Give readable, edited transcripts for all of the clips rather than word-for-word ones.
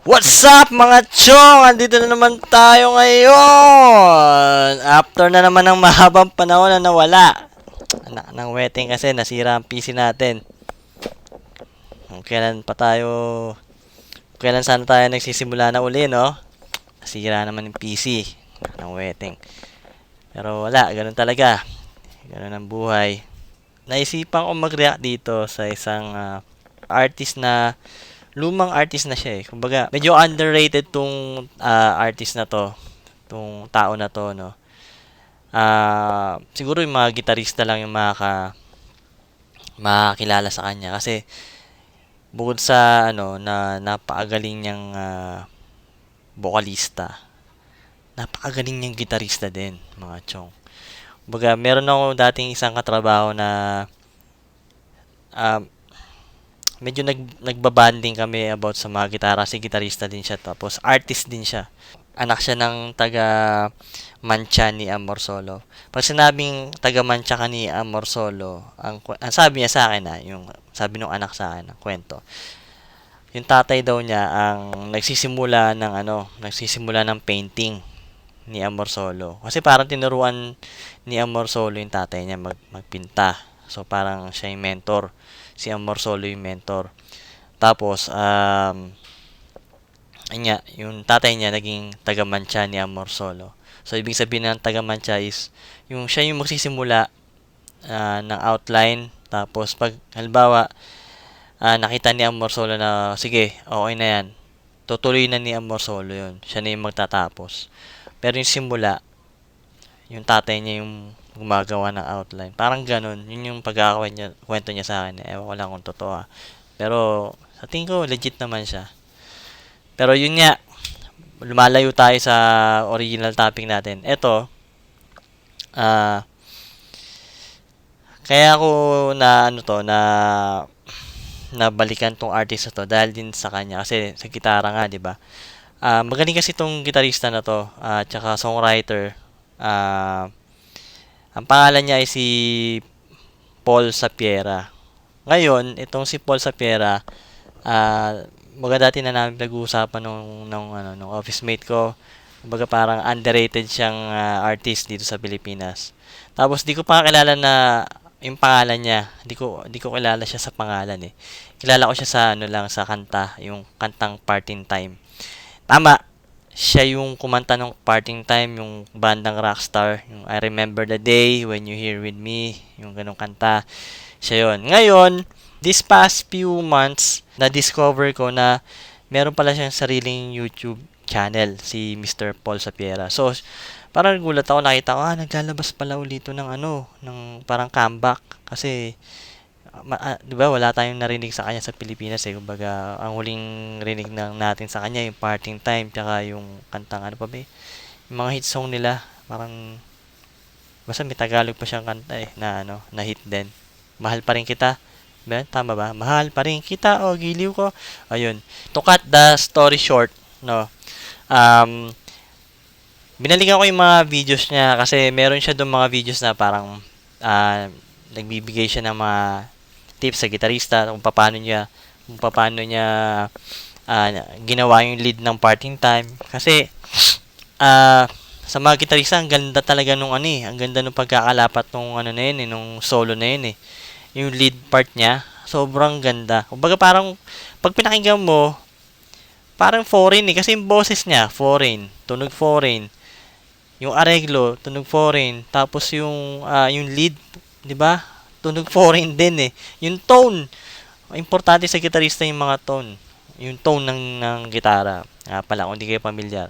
What's up mga chong? Andito na naman tayo ngayon. After na naman ng mahabang panahon na nawala. Anak ng wedding kasi nasira ang PC natin. Kailan pa tayo, kailan sana tayo nagsisimula na uli, no? Nasira naman yung PC ng wedding. Pero wala, ganun talaga. Ganun ang buhay. Naisipan ko mag-react dito sa isang artist na lumang artist na siya eh. Kumbaga, medyo underrated tong artist na to, tong tao na to, no. Siguro yung mga gitarista lang yung makakilala sa kanya kasi bukod sa ano na napakagaling niyang bokalista, napakagaling niyang gitarista din, mga chong. Kumbaga, meron ako dating isang katrabaho na ah, medyo nagbabanding kami about sa mga gitara kasi gitarista din siya tapos artist din siya. Anak siya ng taga Mancha ni Amorsolo. Pag sinabing taga Mancha ka ni Amorsolo, ang sabi niya sa akin yung sabi ng anak sa akin, ang kwento. Yung tatay daw niya ang nagsisimula ng painting ni Amorsolo. Kasi parang tinuruan ni Amorsolo yung tatay niya magpinta. So parang siya yung mentor. Si Amorsolo yung mentor. Tapos, yung tatay niya naging taga-Mancha ni Amorsolo. So, ibig sabihin ng taga-Mancha is, siya yung magsisimula ng outline. Tapos, pag, halimbawa, nakita ni Amorsolo na, sige, okay na yan. Tutuloy na ni Amorsolo yun. Siya na yung magtatapos. Pero yung simula, yung tatay niya yung gumagawa ng outline. Parang ganun. Yun yung pagkakakwento niya sa akin. Ewan ko lang kung totoo ha. Pero sa tingin ko, legit naman siya. Pero yun nga, lumalayo tayo sa original topic natin. Ito, kaya ako nabalikan tong artist na to dahil din sa kanya kasi sa gitara nga, 'di ba? Magaling kasi tong gitarista na to, tsaka songwriter. Ang pangalan niya ay si Paul Sapiera. Ngayon, itong si Paul Sapiera, dati na namin nag-uusapan nung office mate ko. Kumbaga parang underrated siyang artist dito sa Pilipinas. Tapos di ko pa kilala na yung pangalan niya. Di ko kilala siya sa pangalan eh. Kilala ko siya sa sa kanta, yung kantang Parting Time. Tama, siya yung kumanta ng Parting Time, yung bandang Rockstar, yung I Remember the Day When You Here With Me, yung ganong kanta. Siya yun. Ngayon, this past few months, na-discover ko na meron pala siyang sariling YouTube channel, si Mr. Paul Sapiera. So, parang nagulat ako, nakita ko, naglalabas pala ulit ito ng parang comeback. Kasi, di ba, wala tayong narinig sa kanya sa Pilipinas eh. Kumbaga, ang huling rinig natin sa kanya, yung Parting Time, tsaka yung kantang ano pa ba eh. Yung mga hit song nila, parang, basta may Tagalog pa siyang kanta eh, na hit din. Mahal pa rin kita. Ba? Tama ba? Mahal pa rin kita o giliw ko. Ayun. To cut the story short, no. Binalikan ko yung mga videos niya kasi meron siya doon mga videos na parang nagbibigay siya ng mga tips sa gitarista kung paano niya ginawa yung lead ng Parting Time kasi sa mga gitarista ang ganda talaga ang ganda nung pagkakalapat nung na yun nung solo na yun yung lead part niya sobrang ganda. Kumbaga parang pag pinakinggan mo parang foreign kasi yung boses niya foreign, tunog foreign. Yung areglo tunog foreign, tapos yung lead, 'di ba? Tunog foreign din eh. Yung tone, importante sa gitarista yung mga tone. Yung tone ng gitara. Pala kung hindi kayo pamilyar.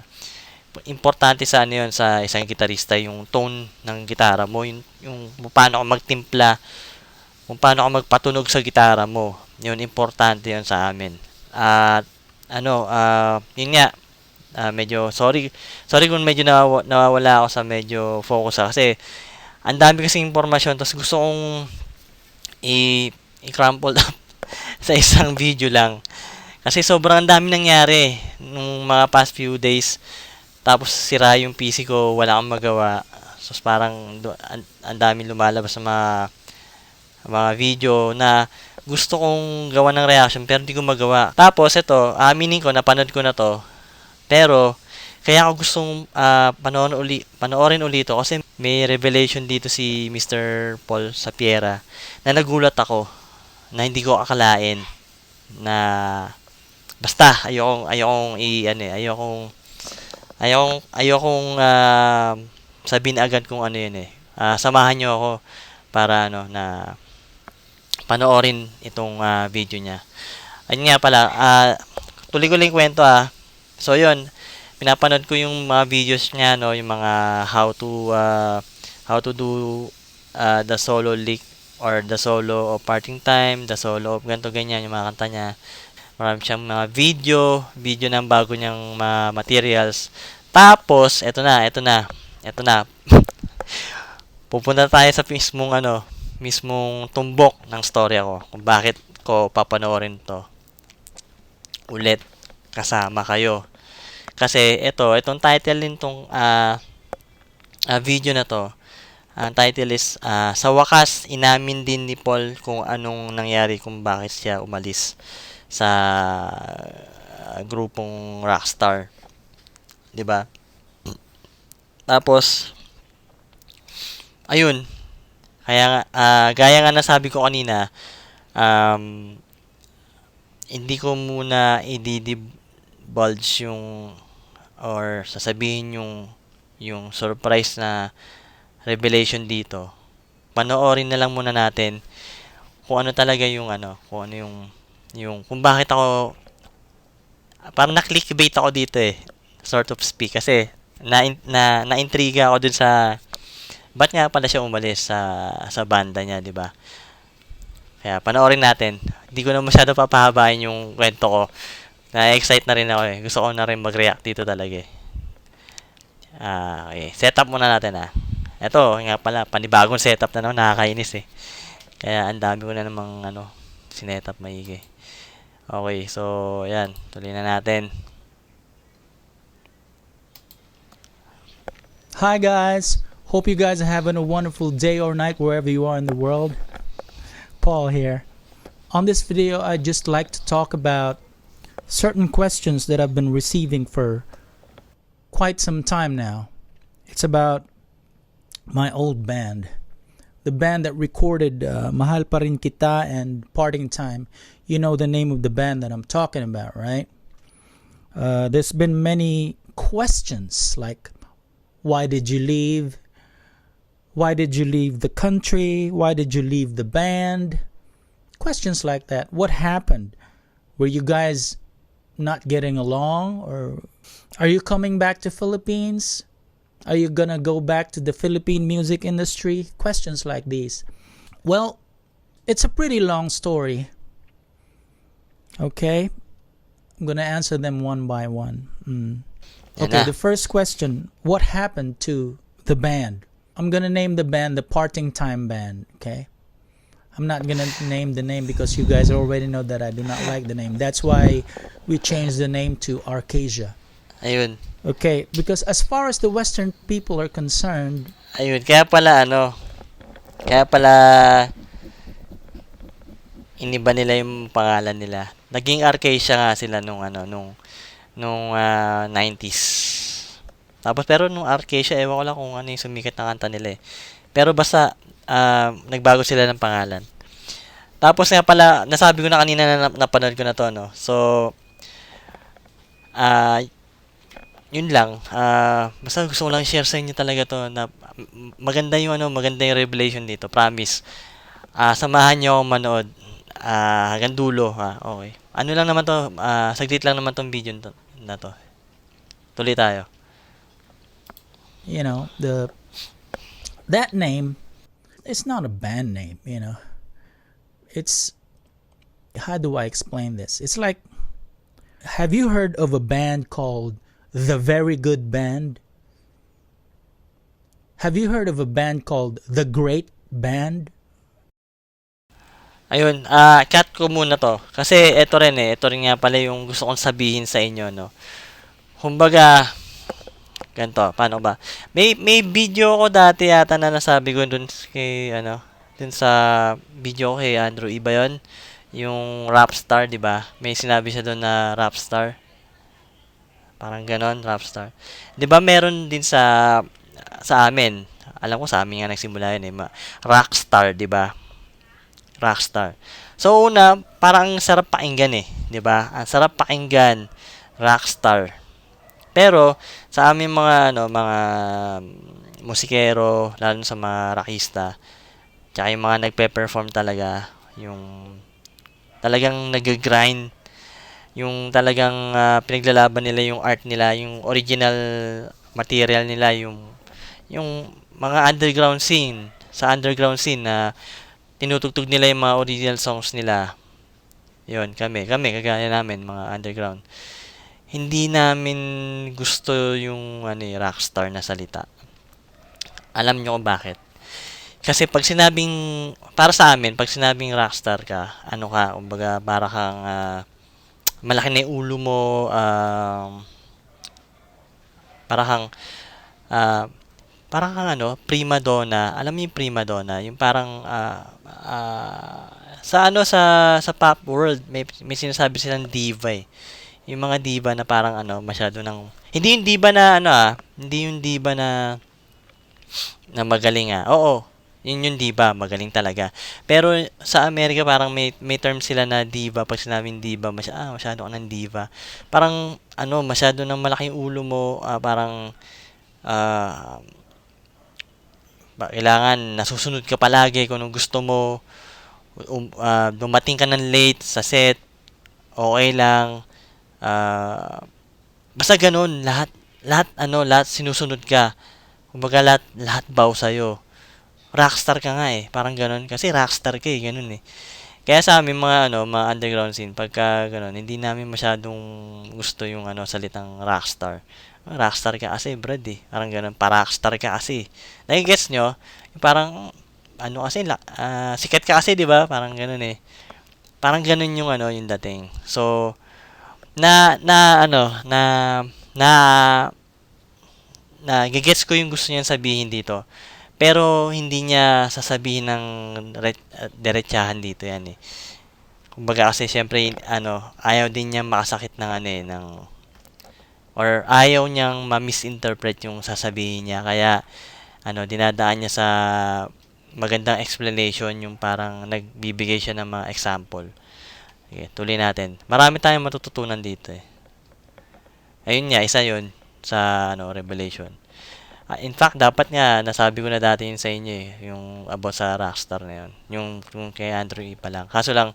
Importante sa yun sa isang gitarista yung tone ng gitara mo, yung paano ka magtimpla, kung paano ka magpatunog sa gitara mo. Yun importante yun sa amin. At yun nga, medyo sorry kung medyo nawawala ako sa medyo focus kasi ang dami kasi impormasyon tapos gusto kong i-crumple up sa isang video lang. Kasi sobrang dami nangyari nung mga past few days. Tapos sira yung PC ko, wala akong magawa. So parang ang dami lumalabas sa mga video na gusto kong gawa ng reaction pero hindi ko magawa. Tapos ito, aminin ko, napanood ko na to. Pero, kaya ako gustong panoorin ulit ito kasi may revelation dito si Mr. Paul Sapiera na nagulat ako na hindi ko akalain na basta ayokong sabihin agad kung ano yun eh. Samahan niyo ako para na panoorin itong video niya. Ayun nga pala, tuloy ko lang yung kwento So yun, pinapanood ko yung mga videos niya, no, yung mga how to do the solo lick or the solo of parting time, the solo of ganito ganyan yung mga kanta niya. Marami siyang mga video ng bago niyang materials. Tapos, eto na. Pupunta tayo sa mismong tumbok ng storya ko kung bakit ko papanoorin to ulit kasama kayo. Kasi itong title nitong video na to, ang title is sa wakas inamin din ni Paul kung anong nangyari kung bakit siya umalis sa grupong Rockstar. 'Di ba? Tapos ayun, kaya nga, gaya nga nasabi ko kanina, hindi ko muna i-divulge yung or sasabihin yung surprise na revelation dito. Panoorin na lang muna natin kung ano talaga kung ano kung bakit ako parang na-clickbait ako dito sort of speak kasi na-intriga ako dun sa ba't nga pala siya umalis sa banda niya, 'di ba? Kaya panoorin natin. Hindi ko na masyado papahabain yung kwento ko. Na-excite na rin ako Gusto ko na rin mag-react dito talaga okay. Setup muna natin Ito, nga pala, panibagong setup na nakakainis Kaya ang dami ko na namang sinetup maigi. Okay, so yan, tuloy na natin. Hi guys, hope you guys are having a wonderful day or night wherever you are in the world. Paul here. On this video, I'd just like to talk about certain questions that I've been receiving for quite some time now. It's about my old band. The band that recorded Mahal Pa Rin Kita and Parting Time. You know the name of the band that I'm talking about, right? There's been many questions like, why did you leave? Why did you leave the country? Why did you leave the band? Questions like that. What happened? Were you guys not getting along? Or are you coming back to Philippines? Are you gonna go back to the Philippine music industry? Questions like these. Well, it's a pretty long story. Okay? I'm gonna answer them one by one. Okay, the first question. What happened to the band? I'm gonna name the band the Parting Time Band, okay? I'm not gonna name the name because you guys already know that I do not like the name. That's why we changed the name to Arcasia. Ayun. Okay, because as far as the Western people are concerned, Ayun, kaya pala iniba nila yung pangalan nila. Naging Arcasia nga sila nung 90s. Tapos pero nung Arcasia, ewan ko lang kung ano yung sumikat na kanta nila Pero basta nagbago sila ng pangalan. Tapos nga pala, nasabi ko na kanina na napanood ko na to, no. So yun lang. Basta gusto ko lang share sa inyo talaga to na maganda yung revelation dito, promise. Samahan niyo akong manood hanggang dulo, okay. Ano lang naman to, saglit lang naman tong video na to. Tuloy tayo. you know, that name, it's not a band name, It's, how do I explain this? It's like, have you heard of a band called The Very Good Band? Have you heard of a band called The Great Band? Ayun, cut ko muna to. Kasi ito rin nga pala yung gusto kong sabihin sa inyo, no. Kumbaga, ganito, paano ba? May video ko dati yata na nasabi ko dun kay, dun sa video ko kay Andrew, iba yun. yung rap star, 'di ba? May sinabi siya doon na rap star. Parang ganon, rap star. 'Di ba meron din sa amin. Alam ko sa amin nga nagsimula yun eh. Rockstar, 'di ba? Rockstar. So una, parang ang sarap pakinggan eh, 'di ba? Ang sarap pakinggan, Rockstar. Pero sa aming mga musikero, lalo sa mga rockista, tsaka yung mga nagpe-perform talaga, yung talagang nag-grind, yung talagang pinaglalaban nila yung art nila, yung original material nila, yung mga underground scene, sa underground scene na tinutugtog nila yung mga original songs nila. Yun, kami, kagaya namin, mga underground. Hindi namin gusto yung rockstar na salita. Alam nyo kung bakit? Kasi pag sinabing, para sa amin, pag sinabing rockstar ka, kumbaga, para kang, malaki na yung ulo mo, para kang, ah, para kang prima donna. Alam mo yung prima donna? Yung parang, sa pop world, may sinasabi silang diva eh. Yung mga diva na parang masyado hindi yung diva na hindi yung diva na magaling ah. Oo, yun yung diva, magaling talaga. Pero sa Amerika parang may term sila na diva. Pag sinabing diva, masyado ka ng diva. Parang masyado nang malaki yung ulo mo, parang ah, kailangan nasusunod ka palagi kung anong gusto mo. Dumating ka ng late sa set, okay lang. Basta ganun, lahat sinusunod ka. Kumbaga lahat bow sa'yo. Rockstar ka nga eh, parang ganun. Kasi rockstar ka eh, ganun eh. Kaya sa amin mga underground scene, pagka ganun, hindi namin masyadong gusto yung salitang rockstar. Rockstar ka kasi, brad eh. Parang ganun, pa-rockstar ka kasi. Nagigets nyo? Yung parang, kasi, sikat ka kasi, di ba? Parang ganun eh. Parang ganun yung dating. So, na na ano na na na gigets ko yung gusto niya sabihin dito, pero hindi niya sasabihin ng diretsahan dito yan eh. Kumbaga kasi syempre ayaw din niya makasakit ng or ayaw niyang ma-misinterpret yung sasabihin niya, kaya dinadaan niya sa magandang explanation, yung parang nagbibigay siya ng mga example. Okay, tuloy natin. Marami tayong matututunan dito eh. Ayun nga, isa yun sa Revelation. In fact, dapat nga, nasabi ko na dati yun sa inyo eh, yung about sa Rockstar na yun. Yung kay Andrew E. pa lang. Kaso lang,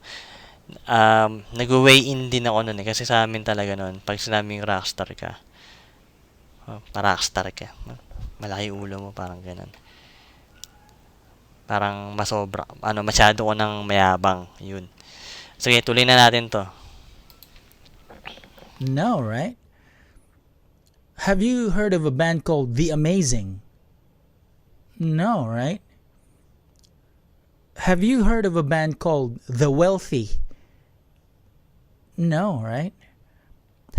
nag-weigh in din ako nun eh. Kasi sa amin talaga nun, pag sinabing Rockstar ka, pa-Rockstar ka. Malaki ulo mo, parang ganun. Parang masobra, masyado ko nang mayabang. Yun. Sige, tuloy na natin to. No, right? Have you heard of a band called The Amazing? No, right? Have you heard of a band called The Wealthy? No, right?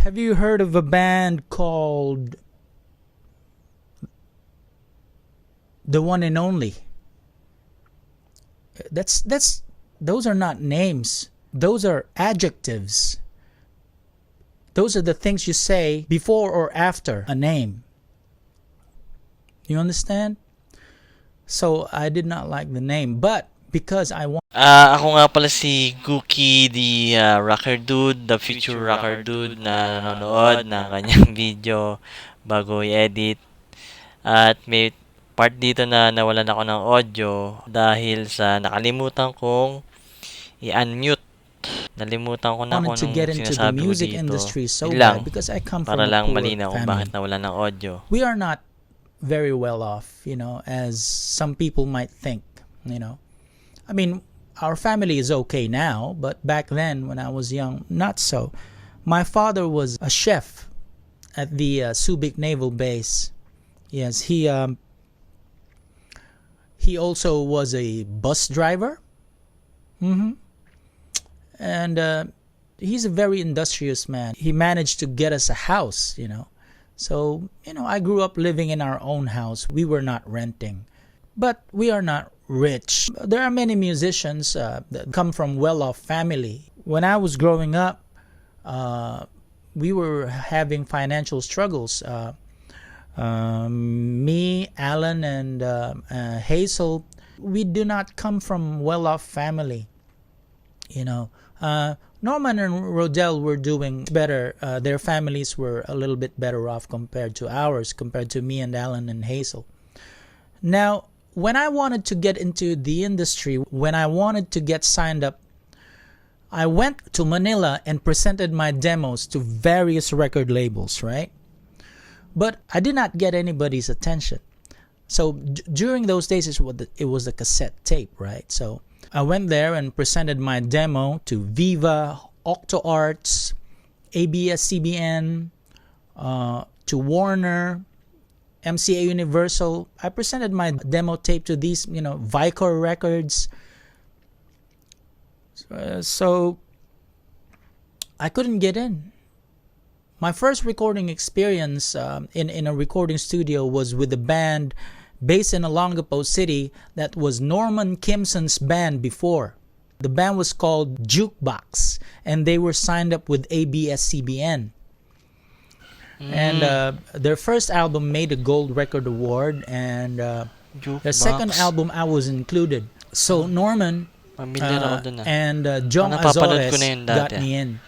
Have you heard of a band called The One and Only? Those are not names. Those are adjectives. Those are the things you say before or after a name. You understand? So I did not like the name, but because I want... Ako nga pala si Gookie, the rocker dude, the future rocker dude na nanonood ng kanyang video bago i-edit. At may part dito na nawalan ako ng audio dahil sa nakalimutan kong i-unmute. Nalimutan ko na kung wanted to get anong into the sinasabi ko music dito. industry so Yun lang, bad because I come para from a lang poor malinaw kung bakit family. nawalan ng audio. We are not very well off, as some people might think, I mean, our family is okay now, but back then when I was young, not so. My father was a chef at the Subic Naval Base. Yes, he also was a bus driver. And he's a very industrious man. He managed to get us a house. So I grew up living in our own house. We were not renting. but we are not rich. There are many musicians that come from well-off family. When I was growing up, we were having financial struggles. Me, Alan, and Hazel, we do not come from well-off family. You know, Norman and Rodell were doing better. Their families were a little bit better off compared to ours, compared to me and Alan and Hazel. Now, when I wanted to get into the industry, when I wanted to get signed up, I went to Manila and presented my demos to various record labels, right? But I did not get anybody's attention. So during those days, it was a cassette tape, right? So I went there and presented my demo to Viva, OctoArts, ABS-CBN, to Warner, MCA Universal. I presented my demo tape to these, Vicor Records. So I couldn't get in. My first recording experience in a recording studio was with a band based in Olongapo City that was Norman Kimson's band before. The band was called Jukebox, and they were signed up with ABS-CBN. And their first album made a gold record award, and their second album I was included. So Norman Familiar ako dun and Jong napapanood ko na Azores yun dati. got me in.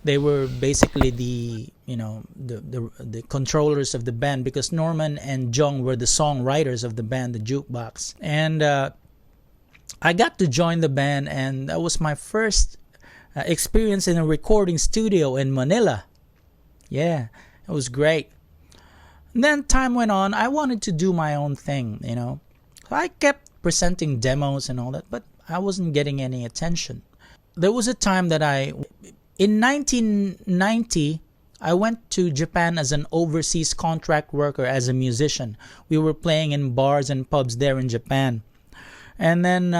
They were basically the controllers of the band, because Norman and Jong were the songwriters of the band, the Jukebox. And I got to join the band, and that was my first experience in a recording studio in Manila. Yeah, it was great. And then time went on. I wanted to do my own thing, So I kept presenting demos and all that, but I wasn't getting any attention. There was a time that in 1990, I went to Japan as an overseas contract worker as a musician. We were playing in bars and pubs there in Japan. And then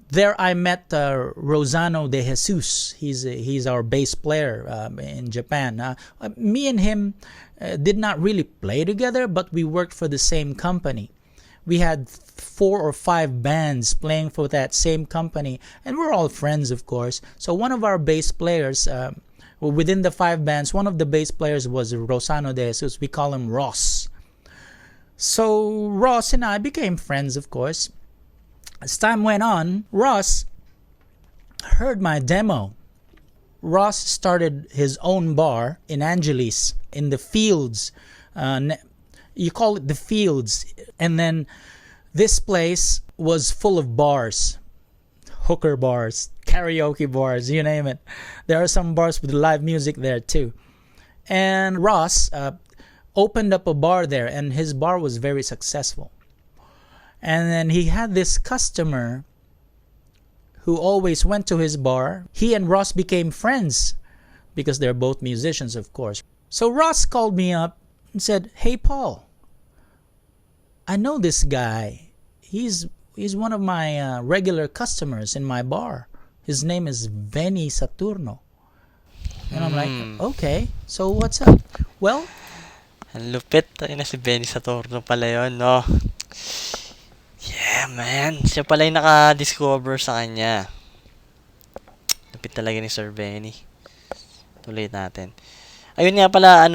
there I met Rosano de Jesus. He's our bass player in Japan. Me and him did not really play together, but we worked for the same company. We had 4 or 5 bands playing for that same company, and we're all friends, of course. So one of our bass players, within the 5 bands, one of the bass players was Rosano de Jesus. We call him Ross. So Ross and I became friends, of course. As time went on, Ross heard my demo. Ross started his own bar in Angeles, in the Fields. You call it the Fields. And then this place was full of bars, hooker bars, karaoke bars, you name it. There are some bars with live music there too. And Ross opened up a bar there, and his bar was very successful. And then he had this customer who always went to his bar. He and Ross became friends because they're both musicians, of course. So Ross called me up and said, "Hey, Paul, I know this guy. He's one of my regular customers in my bar. His name is Benny Saturno." And I'm like, "Okay, so what's up?" Well, Ang lupit. Ay na si Benny Saturno pala yun, no? Yeah, man. Siya pala yung naka-discover sa kanya. Lupit talaga ni Sir Benny. Tuloy natin. Ayun nga pala,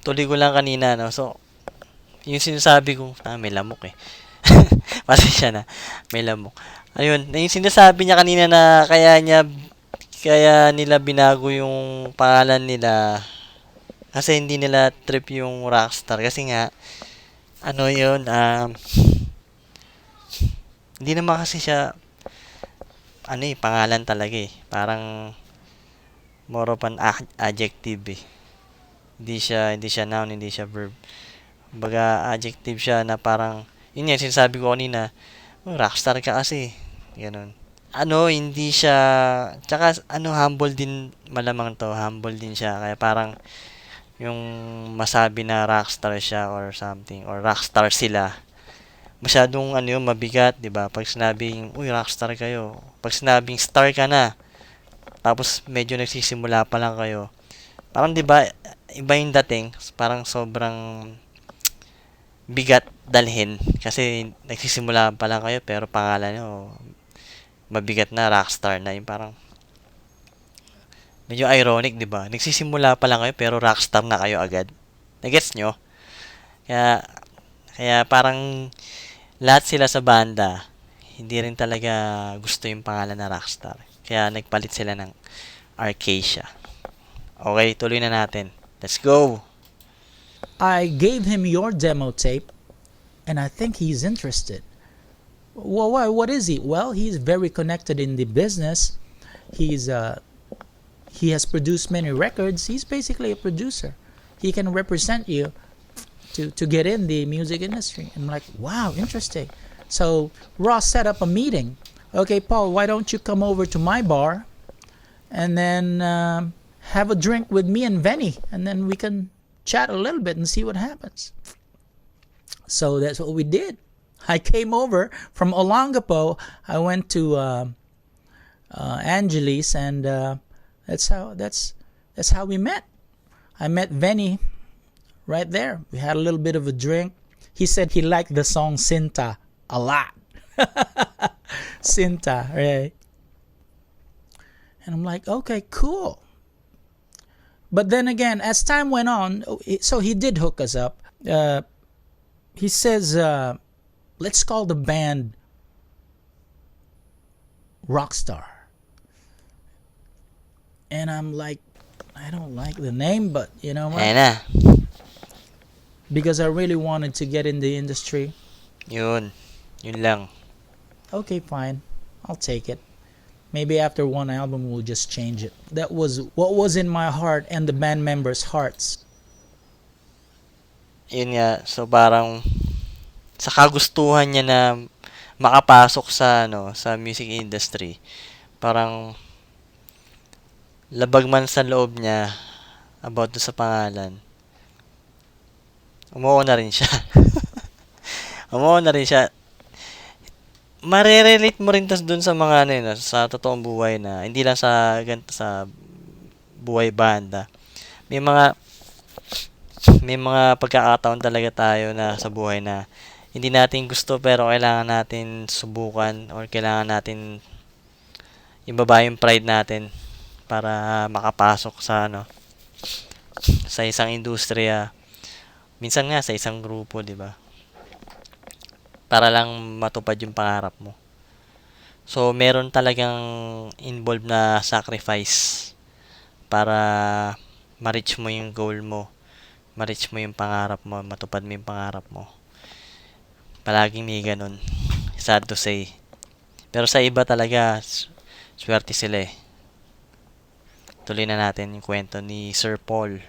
tuloy ko lang kanina, no? So, yung sinasabi ko, may lamok eh. Pasensya na, may lamok. Ayun, yung sinasabi niya kanina na kaya nila binago yung pangalan nila kasi hindi nila trip yung Rockstar. Kasi nga, hindi naman kasi siya, pangalan talaga eh. Parang, more of an adjective eh. Hindi siya noun, hindi siya verb. Baga, adjective siya na parang, yun yan, sinasabi ko kanina, rockstar ka kasi. Ganun. Hindi siya, tsaka, humble din, malamang to, humble din siya. Kaya parang, yung masabi na rockstar siya or something, or rockstar sila, masyadong, mabigat, di ba? Pag sinabing, uy, rockstar kayo. Pag sinabing star ka na, tapos medyo nagsisimula pa lang kayo, parang, di ba, iba yung dating, parang sobrang, bigat dalhin kasi nagsisimula pa lang kayo pero pangalan nyo mabigat na, rockstar na, yung parang medyo ironic, 'di ba? Nagsisimula pa lang kayo pero rockstar na kayo agad. Nagets nyo? Kaya kaya parang lahat sila sa banda hindi rin talaga gusto yung pangalan na rockstar. Kaya nagpalit sila ng Arcasia. Okay, tuloy na natin. Let's go. I gave him your demo tape, and I think he's interested. Well, why? What is he? Well, he's very connected in the business. He's he has produced many records. He's basically a producer. He can represent you to get in the music industry. I'm like, wow, interesting. So Ross set up a meeting. Okay, Paul, why don't you come over to my bar and then have a drink with me and Venny, and then we can chat a little bit and see what happens. So that's what we did. I came over from Olongapo. I went to Angeles, and that's how we met. I met Venny right there. We had a little bit of a drink. He said he liked the song Sinta a lot. Sinta, right? And I'm like, okay, cool. But then again, as time went on, so he did hook us up. He says, let's call the band Rockstar. And I'm like, I don't like the name, but you know what? Ayan na. Because I really wanted to get in the industry. Yun. Yun lang. Okay, fine. I'll take it. Maybe after one album, we'll just change it. That was what was in my heart and the band members' hearts. Yun nga. So, parang sa kagustuhan niya na makapasok sa sa music industry, parang labag man sa loob niya about do sa pangalan. Umuo na rin siya. Umuo na rin siya. Marerelate mo rin tas dun sa mga sa totoong buhay na hindi lang sa ganito sa buhay banda. May mga pagkakataon talaga tayo na sa buhay na hindi natin gusto pero kailangan natin subukan or kailangan natin ibaba yung pride natin para makapasok sa sa isang industriya. Minsan nga sa isang grupo, 'di ba? Para lang matupad yung pangarap mo. So, meron talagang involved na sacrifice para ma-reach mo yung goal mo, ma-reach mo yung pangarap mo, matupad mo yung pangarap mo. Palaging may ganun. Sad to say. Pero sa iba talaga, swerte sila eh. Tuloy na natin yung kwento ni Sir Paul.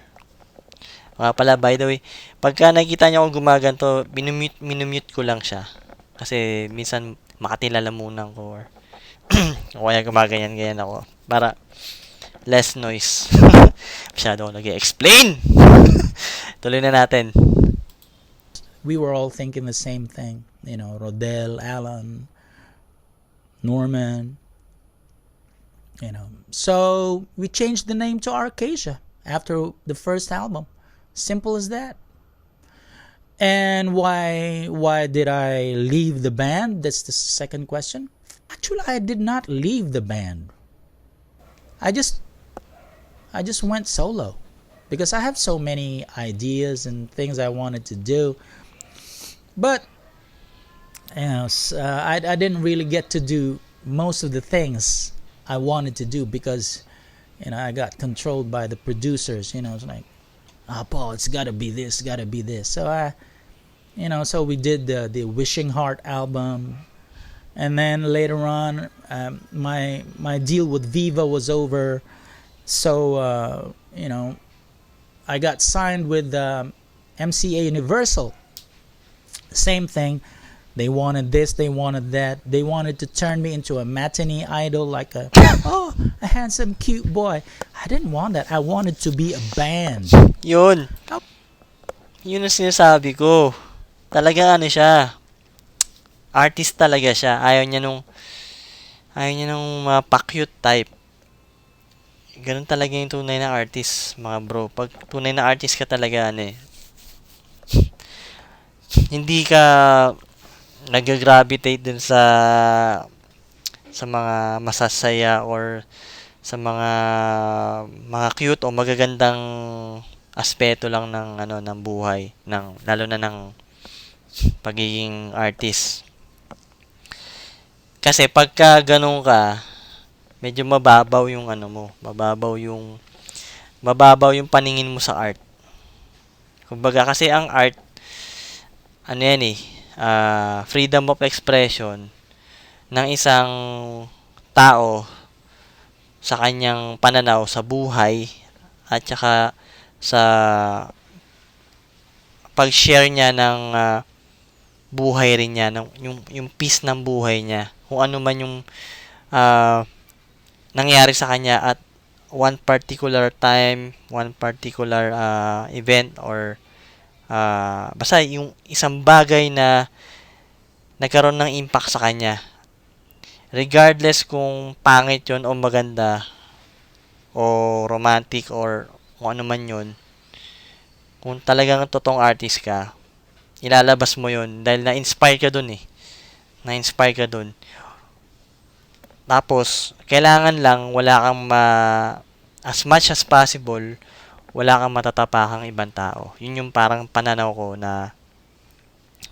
Mga pala, by the way, pagka nakita niyo akong gumaganto, minumute ko lang siya. Kasi minsan makatila-lamunan ko or o kaya gumaganyan-ganyan ako. Para less noise. Masyado ako nag-explain. Tuloy na natin. We were all thinking the same thing. You know, Rodel, Alan, Norman. You know, so we changed the name to Arcasia after the first album. Simple as that. And why did I leave the band? That's the second question. Actually, I did not leave the band. I just went solo because I have so many ideas and things I wanted to do. But you know, I didn't really get to do most of the things I wanted to do because I got controlled by the producers. It's like, Paul, it's gotta be this, gotta be this. So so we did the Wishing Heart album, and then later on, my deal with Viva was over, so I got signed with MCA Universal. Same thing. They wanted this, they wanted that. They wanted to turn me into a matinee idol, like a handsome, cute boy. I didn't want that. I wanted to be a band. Yun. Yun ang sinasabi ko. Talaga siya. Artist talaga siya. Ayaw niya nung mga pa-cute type. Ganun talaga yung tunay na artist, mga bro. Pag tunay na artist ka talaga, hindi ka nag-gravitate dun sa mga masasaya or sa mga cute o magagandang aspeto lang ng ano ng buhay ng lalo na ng pagiging artist. Kasi pagka ganun ka, medyo mababaw yung paningin mo sa art. Kumbaga kasi ang art ano yan eh, freedom of expression ng isang tao sa kanyang pananaw sa buhay at saka sa pag-share niya ng buhay rin niya, yung piece ng buhay niya. Kung ano man yung ah, nangyari sa kanya at one particular time, one particular event or basta yung isang bagay na nagkaroon ng impact sa kanya. Regardless kung pangit yun o maganda o romantic or kung ano man yun, kung talagang totoong artist ka, ilalabas mo yun dahil na-inspire ka dun eh. Na-inspire ka dun. Tapos, kailangan lang as much as possible, wala kang matatapakang ibang tao. Yun yung parang pananaw ko na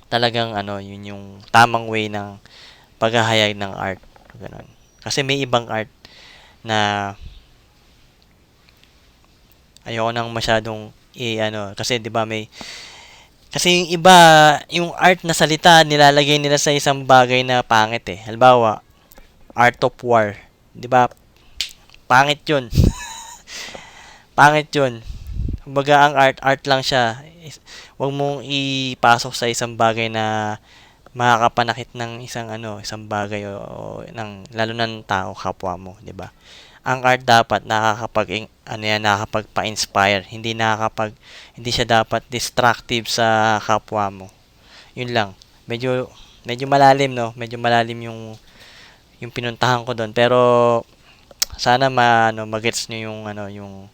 talagang ano, yun yung tamang way ng paghahayag ng art. Ganun. Kasi may ibang art na ayoko nang masyadong ano, kasi 'di ba kasi yung iba, yung art na salita nilalagay nila sa isang bagay na pangit eh. Halimbawa, Art of War, 'di ba? Pangit 'yun. Pangit 'yun. Kumbaga ang art lang siya. Huwag mong ipasok sa isang bagay na makakapanakit ng isang bagay o ng lalo na ng tao kapwa mo, 'di ba? Ang art dapat nakakapagpa-inspire, hindi siya dapat destructive sa kapwa mo. 'Yun lang. Medyo medyo malalim, no? Medyo malalim yung pinuntahan ko doon, pero sana magets niyo yung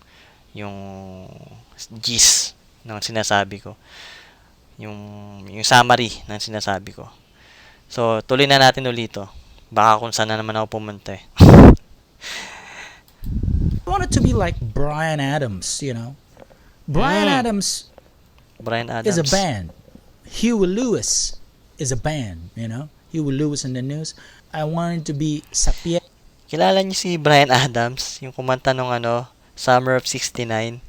gist ng sinasabi ko. Yung yung summary ng sinasabi ko. So, tuloy na natin ulit 'to. Baka kung saan na naman ako pumunta eh. I wanted to be like Brian Adams, you know. Brian Mm. Adams Brian is a Adams. band. Huey Lewis is a band, you know. Huey Lewis in the News. I wanted to be Sapien. Kilala niyo si Brian Adams, yung kumanta nung Summer of '69.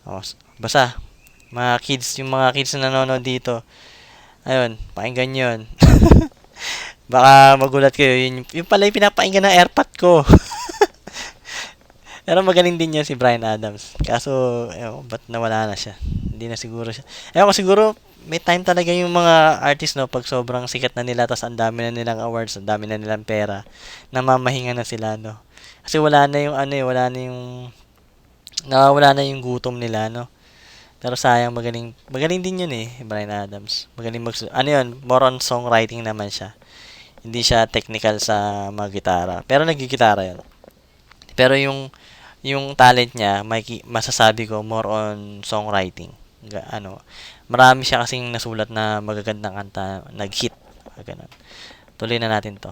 Oh, basta yung mga kids na nanonood dito. Ayun, pakinggan niyo 'yun. Baka magulat kayo, yun pala yung pinapakinggan ng AirPod ko. Pero magaling din yun si Brian Adams. Kaso, ba't nawala na siya? Hindi na siguro siya. Ewan ko, siguro, may time talaga yung mga artist, no, pag sobrang sikat na nila, tas ang dami na nilang awards, ang dami na nilang pera, namamahinga na sila, no. Kasi wala na yung nawawala na yung gutom nila, no. Pero sayang, magaling din yun eh, Brian Adams. Magaling more on songwriting naman siya. Hindi siya technical sa mga gitara. Pero nagigitara yun. Pero yung talent niya, masasabi ko more on songwriting. Marami siya kasing nasulat na magagandang kanta, nag-hit. Ganun. Tuloy na natin 'to.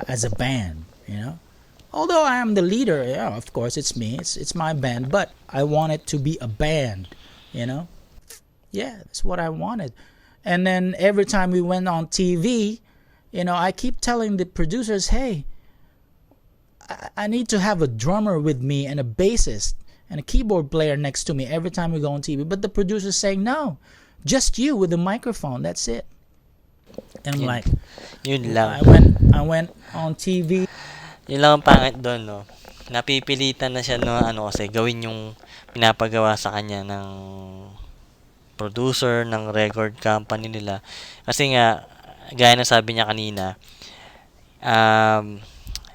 As a band, you know. Although I am the leader, yeah, of course it's me. It's my band, but I want it to be a band, you know. Yeah, that's what I wanted. And then every time we went on TV, you know, I keep telling the producers, "Hey, I need to have a drummer with me and a bassist and a keyboard player next to me every time we go on TV." But the producer's saying, "No, just you with the microphone. That's it." And I'm Yun, like, yun lang. I went on TV. Yun lang ang pangit doon, no. Napipilitan na siya kasi gawin yung pinapagawa sa kanya ng producer ng record company nila. Kasi nga gaya ng sabi niya kanina,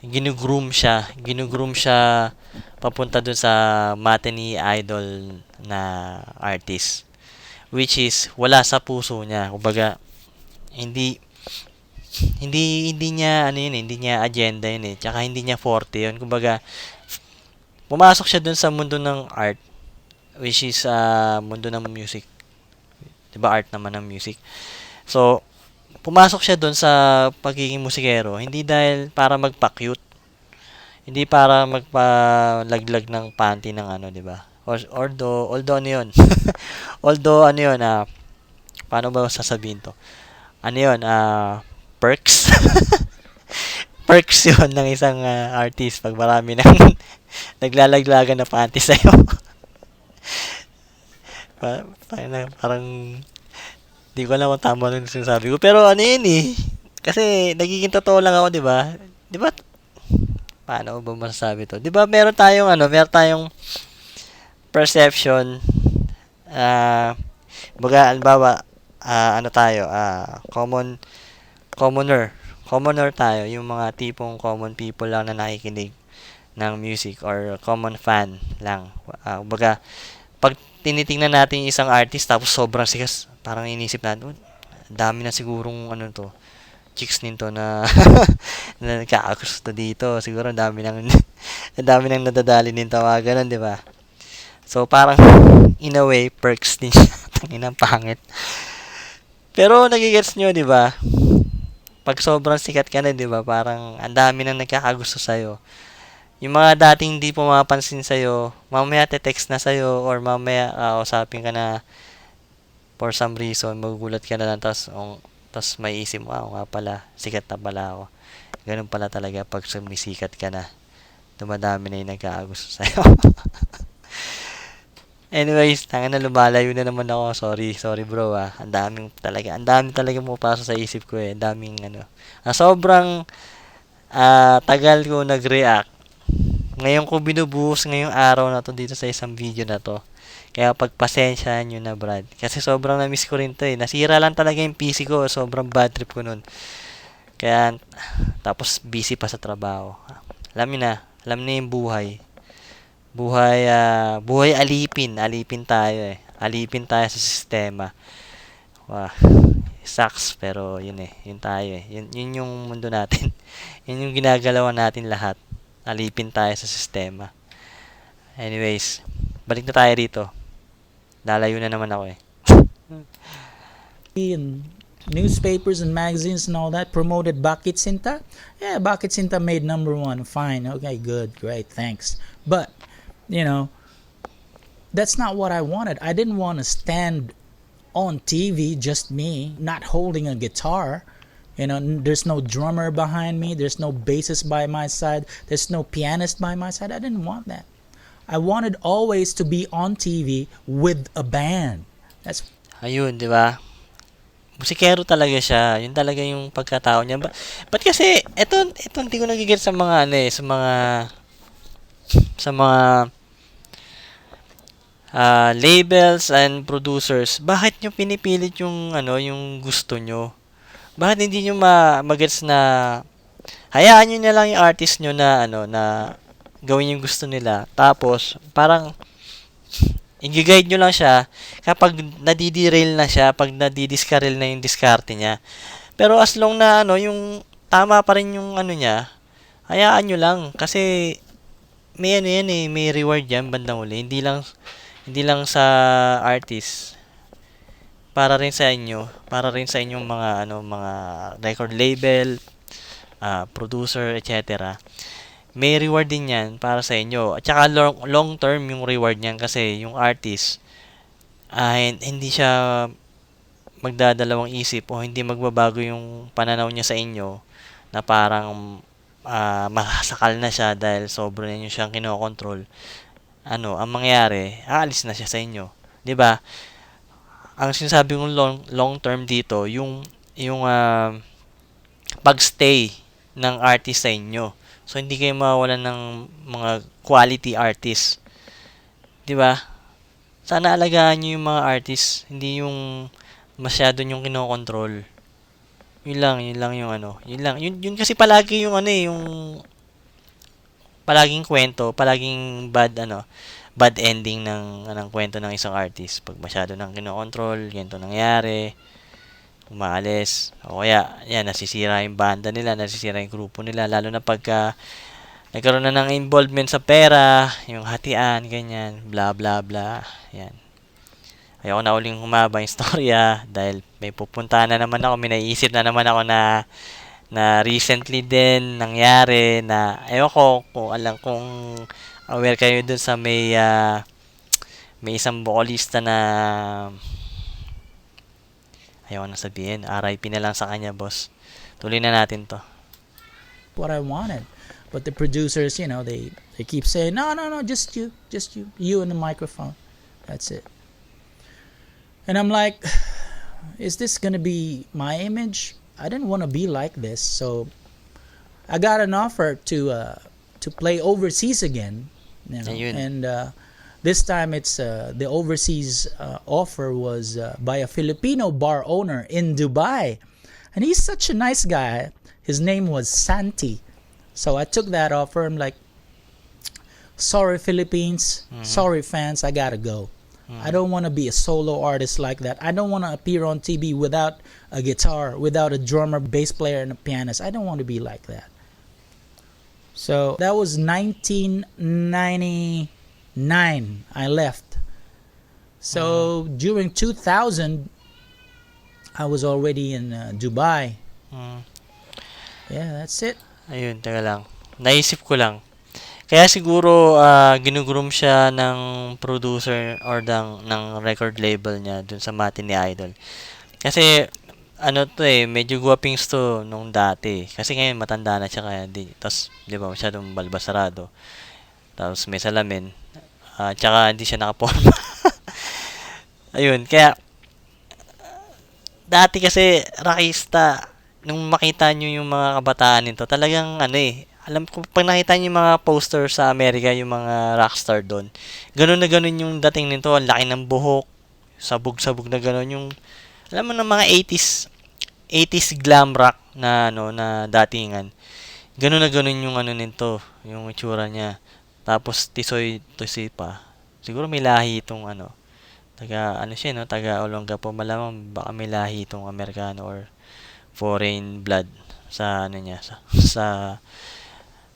ginugroom siya papunta dun sa matinee idol na artist, which is wala sa puso niya. Kumbaga hindi niya hindi niya agenda yun eh. Tsaka hindi niya forte yun. Kumbaga pumasok siya dun sa mundo ng art, which is mundo ng music. 'Di ba art naman ng music. So, pumasok siya doon sa pagiging musikero, hindi dahil para magpa-cute, hindi para magpalaglag ng panty ng ano, 'di ba? Although ano 'yun? Although ano 'yun, paano ba sasabihin 'to? Ano 'yun, perks. Perks 'yun ng isang artist pag marami ng naglalaglagan na panty sa'yo. Parang di ko alam kung tama rin yung sinasabi ko. Pero ano yun eh. Kasi nagiging totoo lang ako, di ba? Di ba? Paano ko ba masasabi to? Di ba meron tayong perception. Ah, baga, halimbawa, ano tayo, commoner. Commoner tayo. Yung mga tipong common people lang na nakikinig ng music or common fan lang. Baga, pag tinitingnan natin yung isang artist tapos sobrang sikas, parang inisip natin, "Oh, dami na sigurong ano to, chicks nito na na nagkakagusto dito. Siguro ang dami nang ang dami nang nadadali nito, mga ganun, 'di ba?" So parang in a way perks din siya. Tanginang pangit. Pero nagigets nyo, 'di ba? Pag sobrang sikat ka na, 'di ba? Parang ang dami nang nagkakagusto sa yung mga dating hindi pumapansin sa'yo, mamaya te-text na sa'yo or mamaya usapin ka na for some reason, magugulat ka na lang tas may isip mo, nga pala, sikat na pala ako. Ganun pala talaga pag sumisikat ka na, dumadami na yung nagkakagusto sa'yo. Anyways, tanga na lumalayo na naman ako. Sorry bro ang dami talaga pumapasok sa isip ko eh. Ang daming ano. Sobrang tagal ko nag-react. Ngayon ko binubuhos ngayong araw na to dito sa isang video na to. Kaya pagpasensyahan nyo na, Brad. Kasi sobrang na-miss ko rin to eh. Nasira lang talaga yung PC ko. Sobrang bad trip ko nun. Kaya, tapos busy pa sa trabaho. Alam niyo yung buhay. Buhay alipin. Alipin tayo eh. Alipin tayo sa sistema. Wah, sucks. Pero yun eh. Yun tayo eh. Yun yung mundo natin. Yun yung ginagalawan natin lahat. Alipin tayo sa sistema. Anyways, balik na tayo rito. Lalayo na naman ako eh. In newspapers and magazines and all that promoted Bakit Sinta. Yeah, Bakit Sinta made #1. Fine. Okay, good. Great. Thanks. But, you know, that's not what I wanted. I didn't want to stand on TV, just me, not holding a guitar. You know, there's no drummer behind me. There's no bassist by my side. There's no pianist by my side. I didn't want that. I wanted always to be on TV with a band. That's Ayun, di ba? Musikero talaga siya. Yun talaga yung pagkatao niya. Ba't kasi, ito hindi ko nagigil sa mga ano eh, sa mga labels and producers. Bakit nyo pinipilit yung ano, yung gusto nyo? Bakit hindi nyo magets na hayaan nyo na lang yung artist nyo na ano, na gawin yung gusto nila. Tapos, parang i-guide nyo lang siya kapag nadiderail na siya, pag nadidiskarel na yung diskarte niya. Pero as long na ano, yung tama pa rin yung ano niya, hayaan nyo lang. Kasi may ano yan eh, may reward yan bandang uli. Hindi lang sa artist, para rin sa inyo, para rin sa inyong mga record label, producer, etc. May reward din yan para sa inyo. At saka long term yung reward niyan kasi yung artist, hindi siya magdadalawang isip o hindi magbabago yung pananaw niya sa inyo na parang masakal na siya dahil sobra na niyo siyang kinokontrol. Ano, ang mangyayari, aalis na siya sa inyo. 'Di ba? Ang sinasabi kong long term dito, yung pagstay ng artist sa inyo. So hindi kayo mawawalan ng mga quality artists. 'Di ba? Sana alagaan niyo yung mga artists, hindi yung masyado yung kinokontrol. Yun lang yung ano. Yun lang. Yun kasi palagi yung ano eh, yung palaging kwento, palaging bad ending ng kwento ng isang artist. Pag masyado nang kinokontrol, ganito nangyari, umaalis, o kaya, yan, nasisira yung banda nila, nasisira yung grupo nila, lalo na pagka nagkaroon na ng involvement sa pera, yung hatian, ganyan, bla bla bla, yan. Ayoko na uling humaba yung storya dahil may pupuntahan na naman ako, may naiisip na naman ako na recently din nangyari na ayoko kung alam kung aware kayo dun sa may isang vocalista na ayoko na sabihin, RIP na lang sa kanya, boss. Tuloy na natin to. what I wanted. But the producers, you know, they keep saying, no, no, no, just you and the microphone. That's it. And I'm like, is this gonna be my image? I didn't want to be like this, so I got an offer to play overseas again, you know, Ayun. and this time it's the overseas offer was by a Filipino bar owner in Dubai, and he's such a nice guy. His name was Santi, so I took that offer. I'm like, sorry Philippines, sorry fans, I gotta go. I don't want to be a solo artist like that. I don't want to appear on TV without a guitar, without a drummer, bass player, and a pianist. I don't want to be like that. So that was 1999. I left. So during 2000, I was already in Dubai. Mm. Yeah, that's it. Ayun, teka lang. Naisip ko lang. Kaya siguro ginugroom siya ng producer or ng record label niya dun sa Matinee Idol. Kasi ano to medyo guwapings to nung dati. Kasi ngayon matanda na siya kaya tapos di ba masyadong balbasarado. Tapos may salamin. Tsaka hindi siya nakaporma. Ayun, kaya dati kasi rockista nung makita nyo yung mga kabataan nito, talagang alam ko, pag nakita niyo yung mga poster sa Amerika, yung mga rockstar doon, ganun na ganun yung dating nito, ang laki ng buhok, sabog-sabog na ganun yung, alam mo ng mga 80s glam rock na na datingan. Ganun na ganun yung nito, yung itsura niya. Tapos tisoy pa. Siguro may lahi itong taga siya taga Olongapo, malamang baka may lahi itong Amerikano or foreign blood sa niya,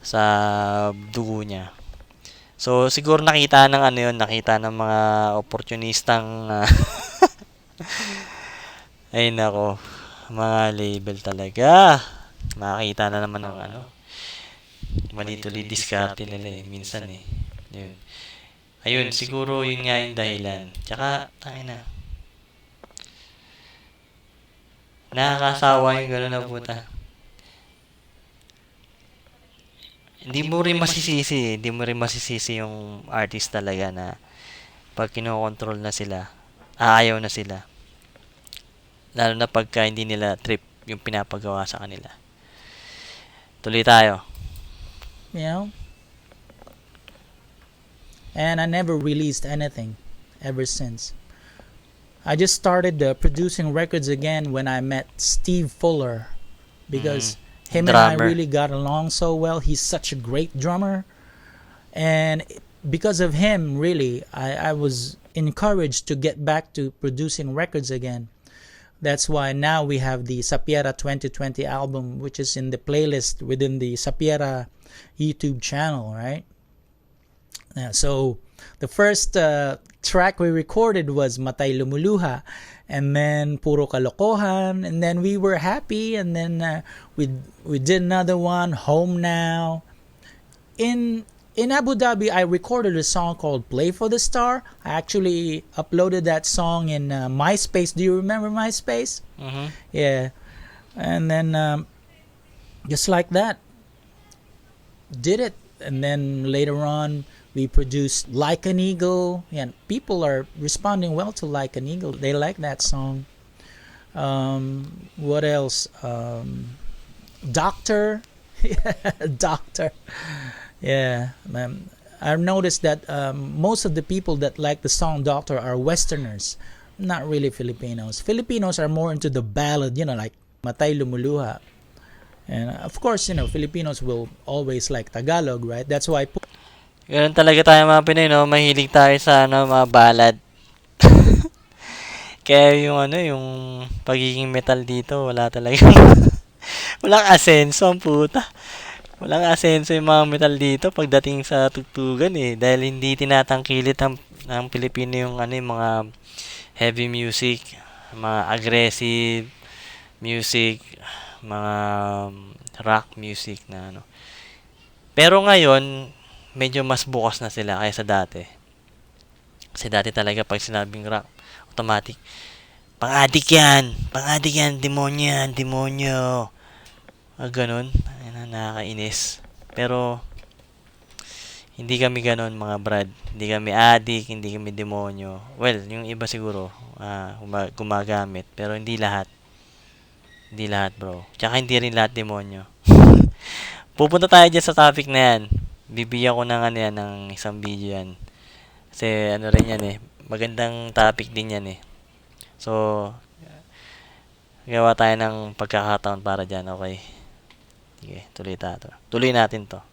sa dugo niya. So siguro nakita ng nakita ng mga oportunistang ay nako, mga label talaga. Makakita na naman ng mali-tuloy diskarte nila minsan Yun. Ayun, siguro yun nga yung dahilan. Tsaka, nakakasawa yung gano'n na puta. Hindi mo rin masisisi yung artist talaga na pag kinokontrol na sila, ayaw na sila. Lalo na pagka hindi nila trip yung pinapagawa sa kanila. Tuloy tayo. You know? And I never released anything ever since. I just started producing records again when I met Steve Fuller, because him and I Drummer. really got along so well. He's such a great drummer, and because of him, really, I was encouraged to get back to producing records again. That's why now we have the Sapiera 2020 album, which is in the playlist within the Sapiera YouTube channel, right? Yeah, so the first track we recorded was Matay Lumuluha, and then Puro Kalokohan, and then We Were Happy, and then we did another one, Home Now. In Abu Dhabi, I recorded a song called Play for the Star. I actually uploaded that song in MySpace. Do you remember MySpace? Mhm. Yeah. And then just like that, did it. And then later on, we produced Like an Eagle, and people are responding well to Like an Eagle. They like that song. What else? Doctor. Doctor. Yeah. I've noticed that most of the people that like the song Doctor are Westerners, not really Filipinos. Filipinos are more into the ballad, like Matay Lumuluha. And of course, Filipinos will always like Tagalog, right? That's why Ganun talaga tayo mga Pinoy, mahilig tayo sa mga ballad. Kaya yung pagiging metal dito, wala talaga. Walang asenso ang puta. Walang asenso yung mga metal dito pagdating sa tugtugan dahil hindi tinatangkilit ng Pilipino yung mga heavy music, mga aggressive music, mga rock music na ano. Pero ngayon, medyo mas bukas na sila kaysa dati. Kasi dati talaga pag sinabing rock, automatic, pang-adik yan, demonyo yan, demonyo. Ganun, ayun, nakakainis. Pero, hindi kami ganon mga brad. Hindi kami adik, hindi kami demonyo. Well, yung iba siguro, gumagamit. Pero hindi lahat. Hindi lahat bro. Tsaka hindi rin lahat demonyo. Pupunta tayo dyan sa topic na yan. Bibigyan ko ng ano yan, ng isang video yan. Kasi ano rin yan eh. Magandang topic din yan eh. So, gawa tayo ng pagkakataon para dyan, okay? Sige, tuloy natin to.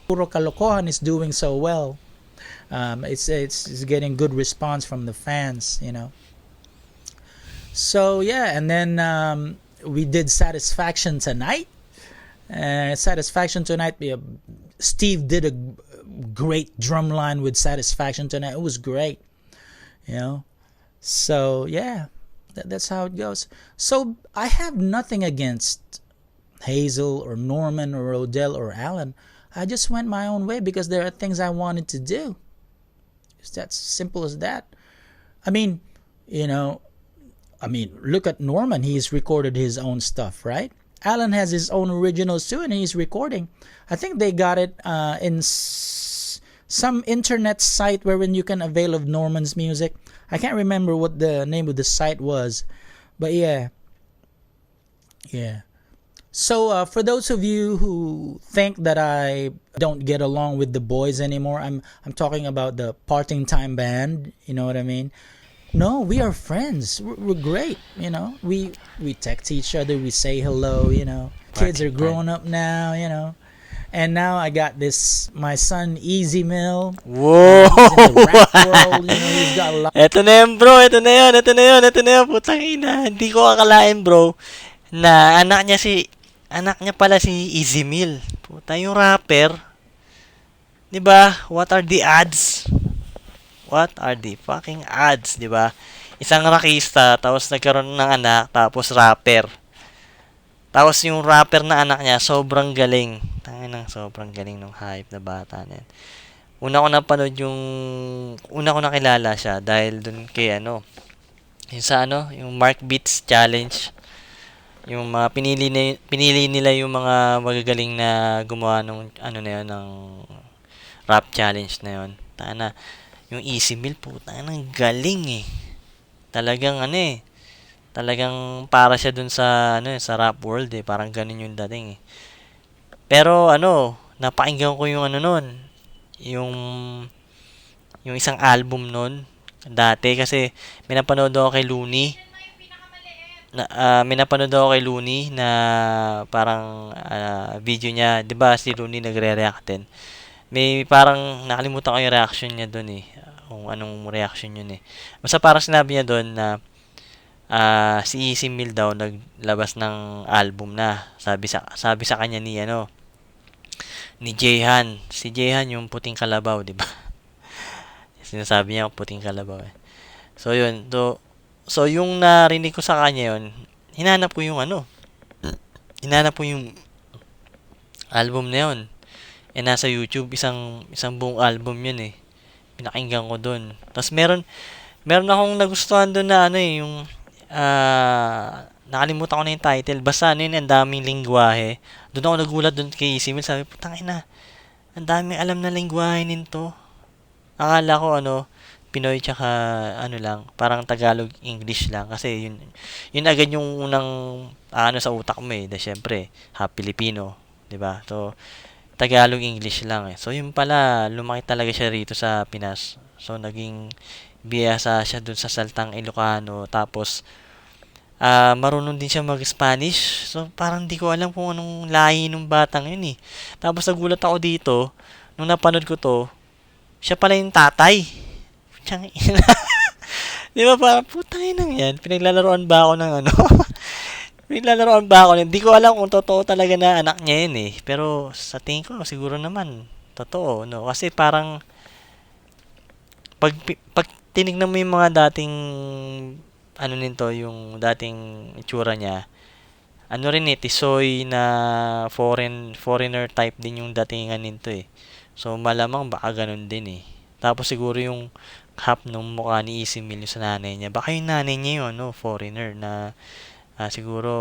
Puro Kalokohan is doing so well. It's getting good response from the fans, you know. So yeah, and then we did Satisfaction Tonight. Satisfaction Tonight, Steve did a great drum line with Satisfaction Tonight. It was great, you know. So yeah, that's how it goes. So I have nothing against Hazel or Norman or Odell or Alan. I just went my own way because there are things I wanted to do. It's that simple as that. I mean, you know, look at Norman. He's recorded his own stuff, right? Alan has his own originals too, and he's recording. I think they got it in some internet site wherein you can avail of Norman's music. I can't remember what the name of the site was, but yeah. So for those of you who think that I don't get along with the boys anymore, I'm talking about the Parting Time Band. You know what I mean? No, we are friends. We're great. You know, we text each other. We say hello. You know, kids are growing up now. You know, and now I got my son Easy Mill. Whoa! He's in the rap world. You know, he's got a lot. Ito na yan bro, ito na yan. Putang ina, hindi ko akalain bro na anak niya pala si Easy Mill. Puta, yung rapper. 'Di ba? What are the odds? What are the fucking odds, 'di ba? Isang rockista, tapos nagkaroon ng anak, tapos rapper. Tapos yung rapper na anak niya, sobrang galing. Sobrang galing ng hype na bata na yan. Una ko nakilala siya dahil dun kay yung Mark Beats Challenge. Yung mga pinili nila yung mga magagaling na gumawa ng ng rap challenge na yun. Yung Easy Mill po, ng galing eh. Talagang talagang para siya dun sa sa rap world eh, parang ganun yung dating eh. Pero napakinggan ko yung yung isang album nun dati kasi minapanood ako kay Looney. Minapanood ako kay Looney na parang video niya, 'di ba si Looney nagre-react din. May parang nakalimutan ko yung reaction niya doon eh. Kung anong reaction yun eh. Basta parang sinabi niya doon na si Easy Mill daw naglabas ng album na. Sabi sa kanya ni Jehan. Si Jehan yung puting kalabaw, 'di ba? Sinasabi niya puting kalabaw eh. So yun, so yung narinig ko sa kanya yun, hinanap ko yung album na yun. Nasa YouTube, isang buong album yun eh. Pinakinggan ko dun. Tapos meron akong nagustuhan dun na yung nakalimutan ko na yung title. Basta yun, ang daming lingwahe. Doon ako nagulat dun kay Easy Mill. Sabi, putang ina, ang daming alam na lingwahe nito. Akala ko Pinoy tsaka lang, parang Tagalog English lang kasi yun agad yung unang sa utak mo eh. Dahil syempre, Filipino, 'di ba? So Tagalog English lang eh. So yun pala, lumaki talaga siya rito sa Pinas. So naging biyasa siya dun sa saltang Ilocano, tapos marunong din siya mag-Spanish. So parang di ko alam kung anong lahi ng batang yun eh. Tapos nagulat ako dito nung napanood ko to, siya pala yung tatay. Di ba parang putang inang yan, pinaglalaroan ba ako ng hindi ko alam kung totoo talaga na anak niya yun eh, pero sa tingin ko siguro naman totoo, kasi parang pag tinignan mo yung mga dating ano nito, yung dating itsura niya, ano rin eh, tisoy na foreigner type din yung datingan nito eh. So malamang baka ganun din eh. Tapos siguro yung half nung mukha ni Easy Mill yung sa nanay niya. Baka yung nanay niya yun, no, foreigner na siguro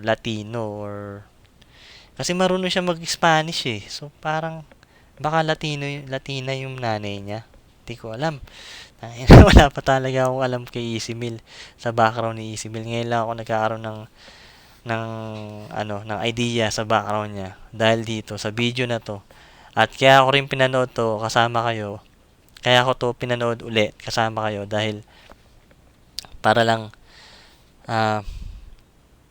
Latino or kasi marunong siya mag-Spanish eh. So parang baka Latina yung nanay niya. Hindi ko alam. Wala pa talaga akong alam kay Easy Mill sa background ni Easy Mill. Ngayon lang ako nagkakaroon ng ng idea sa background niya dahil dito sa video na to. At kaya ako rin pinanood to kasama kayo. Kaya ako to pinanood uli kasama kayo dahil para lang ah,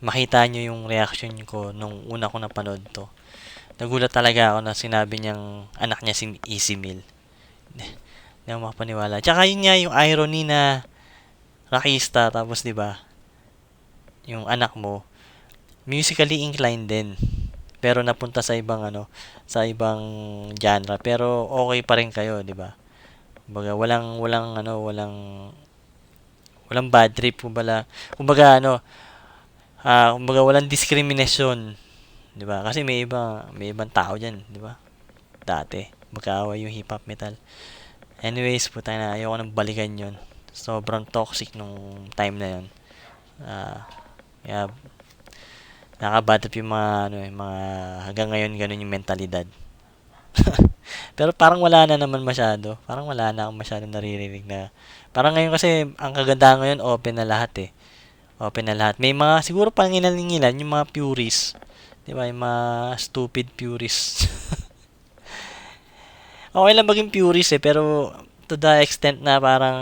makita nyo yung reaction ko nung una ko napanood to. Nagulat talaga ako na sinabi niyang anak niya si Easy Mill. Hindi ako makapaniwala. Tsaka yun nga yung irony na rockista tapos 'di ba yung anak mo musically inclined din pero napunta sa ibang sa ibang genre pero okay pa rin kayo 'di ba? Kumbaga walang bad trip kumbaga walang discrimination 'di ba? Kasi may ibang tao diyan 'di ba? Dati magkaaway yung hip hop metal. Anyways, puta na ayoko nang balikan 'yon. Sobrang toxic nung time na 'yon. Ah, kaya nakabad trip yung mga hanggang ngayon ganun yung mentalidad. Pero parang wala na naman masyado. Parang wala na akong masyadong naririnig na parang ngayon kasi ang kagandahan ngayon open na lahat eh. Open na lahat. May mga siguro pangingilan yung mga purists. 'Di ba? Yung mga stupid purists. Okay lang maging purist eh, pero to the extent na parang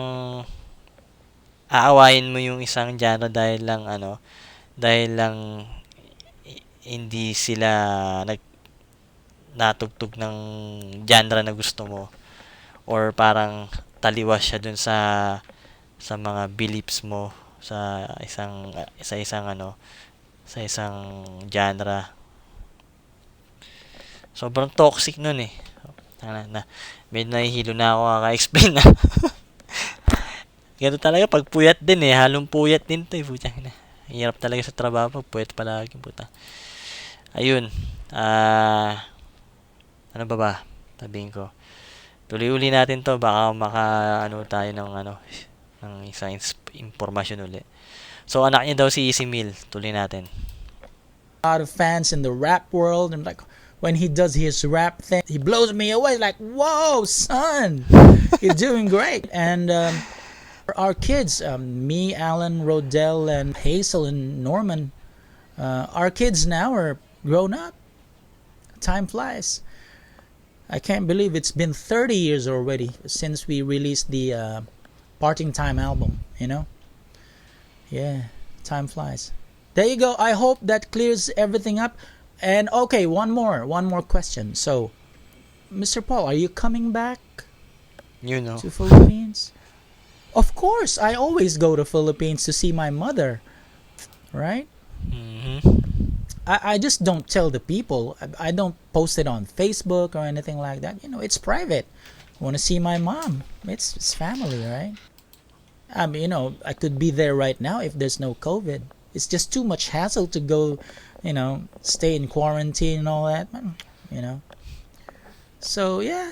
aawayin mo yung isang genre dahil lang hindi sila natugtog ng genre na gusto mo or parang taliwas siya dun sa mga beliefs mo sa isang genre. Sobrang toxic nun eh. Medyo nahihilo na ako kaka-explain na. Ganito talaga pag puyat din eh. Halong puyat din to eh. Putang na. Hirap talaga sa trabaho pag puyat palagi. Puta. Ayun. Ano ba? Sabihin ko. Tuloy-uli natin to. Baka tayo ng isang impormasyon uli. So, anak niya daw si Easy Mill. Tuloy natin. A lot of fans in the rap world, and like when he does his rap thing, he blows me away. Like, whoa, son, you're doing great. And our kids, me, Alan, Rodell, and Hazel, and Norman, our kids now are grown up. Time flies. I can't believe it's been 30 years already since we released the Parting Time album, you know? Yeah, time flies. There you go. I hope that clears everything up. And okay, one more question. So, Mr. Paul, are you coming back to Philippines? Of course, I always go to Philippines to see my mother, right? Mm-hmm. I just don't tell the people. I don't post it on Facebook or anything like that. You know, it's private. I want to see my mom. It's family, right? I mean, you know, I could be there right now if there's no COVID. It's just too much hassle to go, you know, stay in quarantine and all that, you know. So yeah,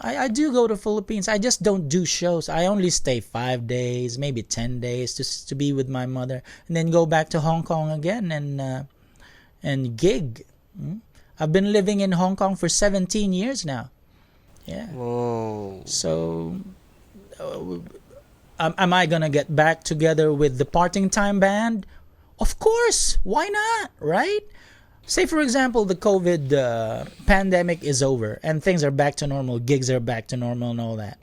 I do go to Philippines. I just don't do shows. I only stay 5 days, maybe 10 days, just to be with my mother, and then go back to Hong Kong again and gig. I've been living in Hong Kong for 17 years now. Yeah. Whoa. So, am I gonna get back together with the Parting Time band? Of course. Why not? Right? Say, for example, the COVID pandemic is over and things are back to normal, gigs are back to normal and all that.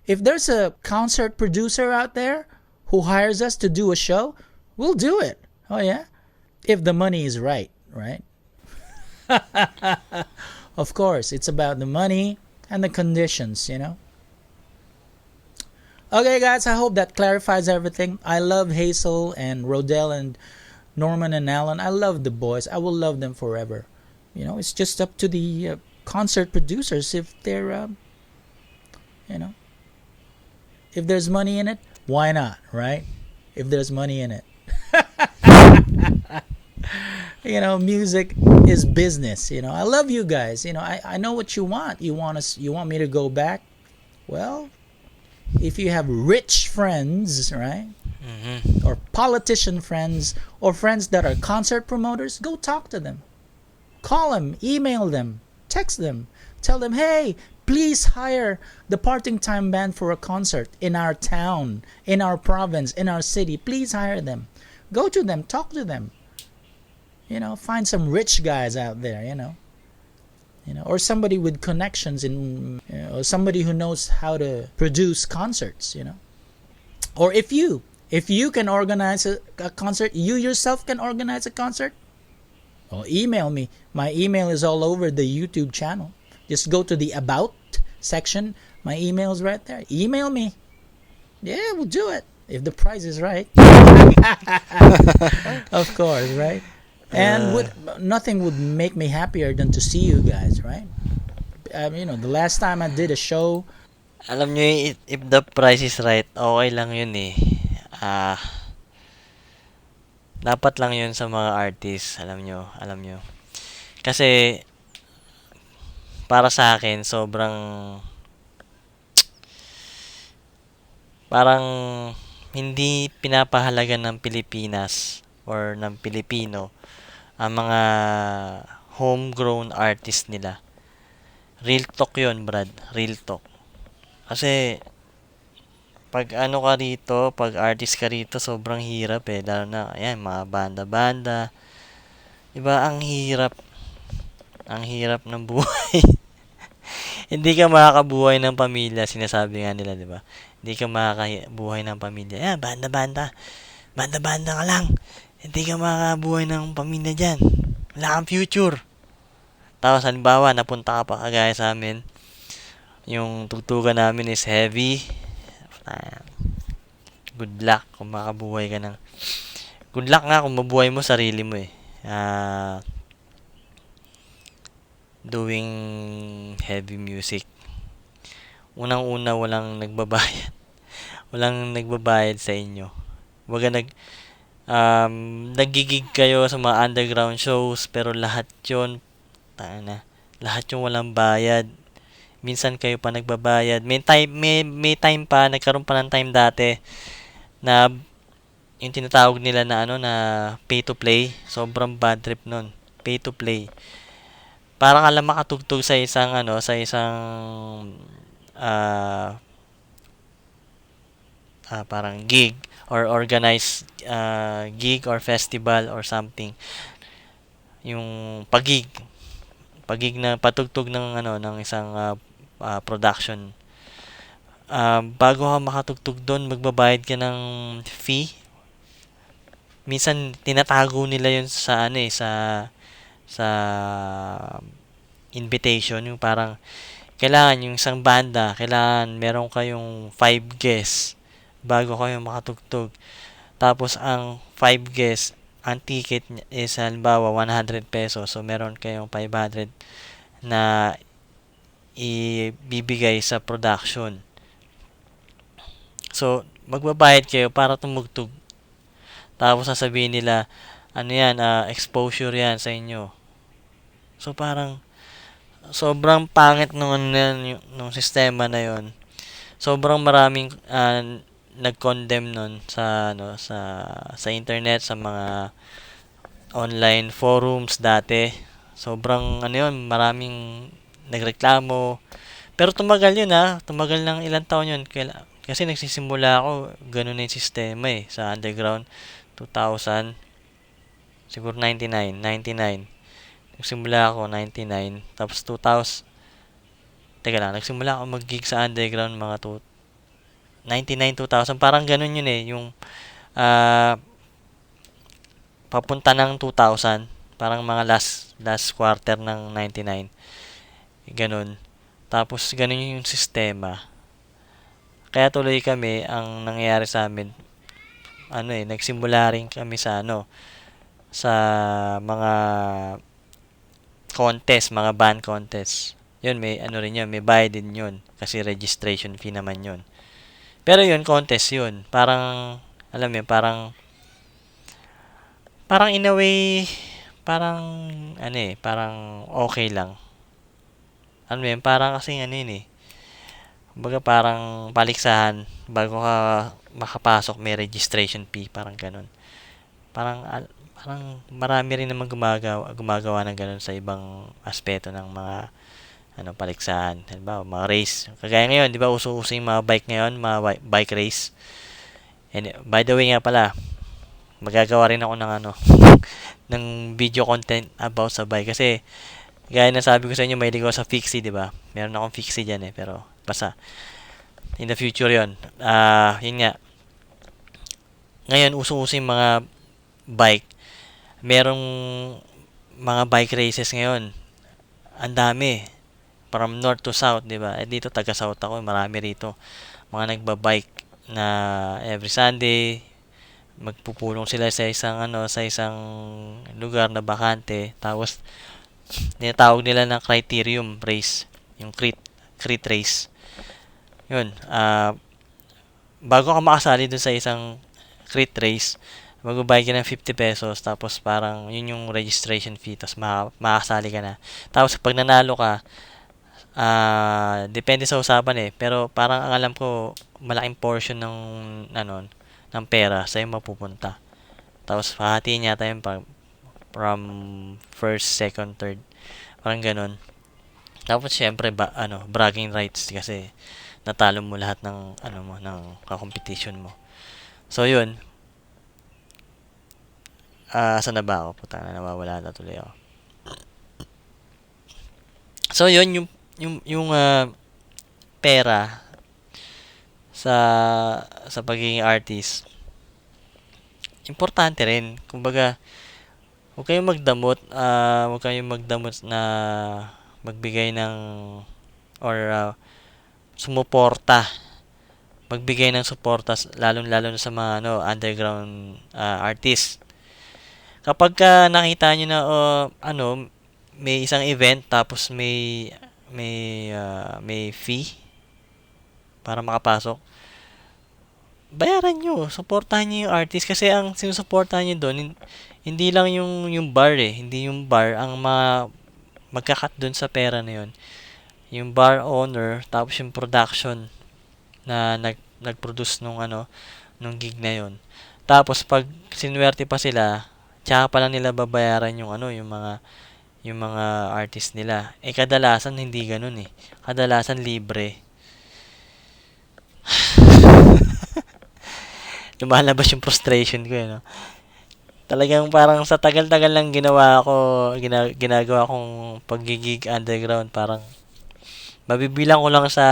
If there's a concert producer out there who hires us to do a show, we'll do it. Oh, yeah? If the money is right, right? Of course, it's about the money and the conditions, you know? Okay, guys, I hope that clarifies everything. I love Hazel and Rodell and Norman and Alan. I love the boys. I will love them forever. You know, it's just up to the concert producers if they're, you know, If there's money in it, why not, right? If there's money in it. Music is business. I love you guys. I know what you want. You want me to go back? Well, if you have rich friends, right? Mhm. Or politician friends, or friends that are concert promoters, go talk to them. Call them, email them, text them. Tell them, hey, please hire the Parting Time Band for a concert in our town, in our province, in our city. Please hire them. Go to them, talk to them. Find some rich guys out there, or somebody with connections or somebody who knows how to produce concerts, Or if you can organize a concert, you yourself can organize a concert, well, email me. My email is all over the YouTube channel. Just go to the About section. My email is right there. Email me. Yeah, we'll do it. If the price is right. Of course, right? And nothing would make me happier than to see you guys, right? The last time I did a show, Alam nyo, if the price is right, okay lang yun eh. Dapat lang yun sa mga artists, alam nyo. Kasi, para sa akin, parang hindi pinapahalaga ng Pilipinas or ng Pilipino ang mga homegrown artist nila. Real talk yun, Brad. Real talk. Kasi, pag ano ka rito, pag artist ka rito, sobrang hirap eh. Lalo na, ayan, mga banda-banda. Diba, ang hirap. Ang hirap ng buhay. Hindi ka makakabuhay ng pamilya, sinasabi nga nila, diba? Hindi ka makakabuhay ng pamilya. Ayan, banda-banda. Banda-banda ka lang. Hindi ka makakabuhay ng pamilya dyan. Wala kang future. Tapos, halimbawa, napunta ka pa kagaya sa amin. Yung tugtugan namin is heavy. Good luck kung makabuhay ka ng... Good luck nga kung mabuhay mo sarili mo eh. Doing heavy music. Unang-una, walang nagbabayad. Walang nagbabayad sa inyo. Waga nagigig kayo sa mga underground shows, pero lahat yun, lahat yung walang bayad. Minsan kayo pa nagbabayad. May time pa, nagkaroon pa ng time dati na yung tinatawag nila na na pay to play. Sobrang bad trip nun. Pay to play. Para ka lang makatugtog sa isang parang gig or organized gig or festival or something. Yung pagig na patugtog ng ng isang production. Bago ka makatugtog doon, magbabayad ka ng fee. Minsan tinatago nila 'yun sa sa invitation, yung parang kailangan yung isang banda, kailangan meron kayong 5 guests bago kayo makatugtog. Tapos ang 5 guests, ang ticket is halimbawa 100 pesos. So meron kayong 500 na ibibigay sa production. So magbabayad kayo para tumugtog. Tapos sasabihin nila, ano yan, exposure yan sa inyo. So parang sobrang pangit nung sistema na yon. Sobrang maraming nag-condemn nun sa internet, sa mga online forums dati. Sobrang maraming nagreklamo. Pero tumagal yun tumagal ng ilang taon yun. Kasi nagsisimula ako, ganun na yung sistema sa underground. 2000, siguro 99. Nagsimula ako 99, tapos 2000. Teka lang, nagsimula ako mag-gig sa underground mga 99, 2000. Parang ganun yun yung papunta ng 2000. Parang mga last quarter ng 99. Ganun. Tapos ganun yung sistema. Kaya tuloy kami, ang nangyayari sa amin, nagsimula rin kami sa sa mga contest, mga band contest. Yun, may rin yun, may bayad din yun. Kasi registration fee naman yun. Pero yun, contest yun. Parang, alam mo yun, parang in a way, parang, ano eh, parang okay lang. Alam mo yun, parang kasing ano yun eh. Kumbaga parang paliksahan, bago ka makapasok, may registration fee, parang ganun. Parang, parang marami rin naman gumagawa ng ganun sa ibang aspeto ng mga paliksahan. Halimbawa, mga race. Kagaya ngayon, di ba, uso-uso yung mga bike ngayon, mga bike race. And by the way nga pala, magagawa rin ako ng ng video content about sa bike kasi gaya na sabi ko sa inyo, mahilig ako sa fixie, di ba? Meron akong fixie diyan eh, pero basta in the future 'yon. Yun nga. Ngayon uso-uso yung mga bike. Merong mga bike races ngayon. Ang dami. From north to south, di ba? Eh dito taga south ako, marami rito. Mga nagba-bike na every Sunday, magpupulong sila sa isang lugar na bakante, tapos tinatawag nila ng criterium race, yung crit race. Yun, bago ka makasali dun sa isang crit race, magbabayad ka ng 50 pesos, tapos parang yun yung registration fee, tapos makasali ka na. Tapos pag nanalo ka, depende sa usapan eh, pero parang ang alam ko, malaking portion ng pera sa'yo mapupunta. Tapos hahatiin niya tayo from first, second, third. Parang ganun. Tapos syempre bragging rights kasi natalo mo lahat ng ng competition mo. So yun, saan na ba ako? Puta na, nawawala na tuloy ako. So yun yung pera sa pagiging artist. Importante rin. Kumbaga, huwag kayong magdamot na magbigay ng or sumuporta, magbigay ng suporta lalo sa mga underground artist. Kapag nakita niyo na may isang event tapos may fee para makapasok, bayaran nyo, suportahan nyo yung artist kasi ang sinusuportahan nyo doon hindi lang yung bar eh, hindi yung bar ang magkakat doon sa pera na yun. Yung bar owner, tapos yung production na nag-produce nung gig na yun. Tapos pag sinuwerte pa sila, tsaka pa lang nila babayaran yung mga artist nila. Eh kadalasan hindi ganoon eh. Kadalasan libre. Lumalabas yung frustration ko eh, no? Talagang parang sa tagal-tagal lang ginagawa kong pagigig underground, parang mabibilang ko lang sa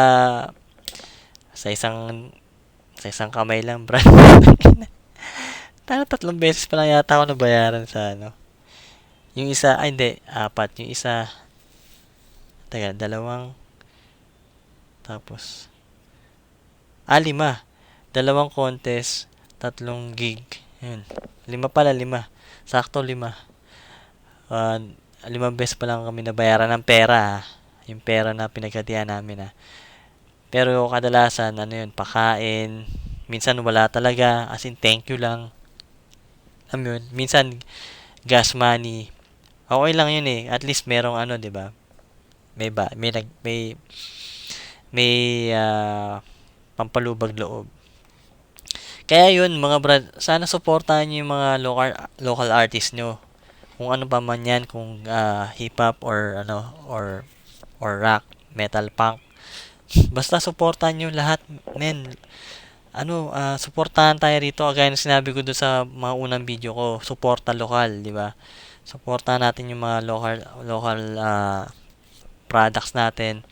isang kamay lang, bro. Tara, 3 beses pa lang yata ako nabayaran sa Yung isa, ay hindi, 4. Yung isa, taga, 2, tapos, 5. 2 contest, 3 gig. Yun. 5 pala, 5. Sakto 5. 5 beses pa lang kami nabayaran ng pera. Yung pera na pinagkatian namin. Pero kadalasan, pakain. Minsan wala talaga. As in, thank you lang. Yun. Minsan, gas money. Okay lang yun eh. At least merong di ba? May pampalubag loob. Kaya yun, mga brad, sana suportahan niyo yung mga local artists nyo. Kung ano pa man yan, kung hip hop or or rock, metal, punk. Basta suportahan nyo lahat, men. Suportahan tayo rito. Kagaya na sinabi ko doon sa mga unang video ko, suporta lokal, di ba? Suportahan natin yung mga local products natin,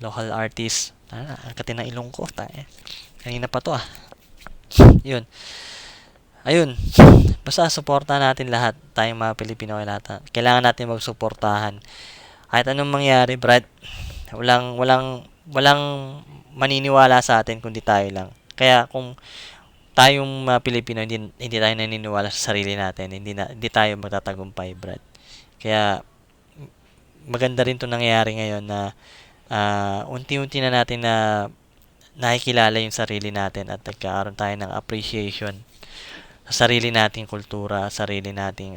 local artists. Angkatin ng ilong ko, tayo. Kanina pa to Yun. Ayun. Basta suportahan natin lahat. Tayong mga Pilipino kailangan natin magsuportahan. Kahit anong mangyari, Brad, walang maniniwala sa atin kundi tayo lang. Kaya kung tayong mga Pilipino hindi tayo naniniwala sa sarili natin, hindi tayo magtatagumpay, Brad. Kaya maganda rin 'tong nangyayari ngayon na unti-unti na natin na nakikilala yung sarili natin at nagkakaroon tayo ng appreciation sa sarili nating kultura, sarili nating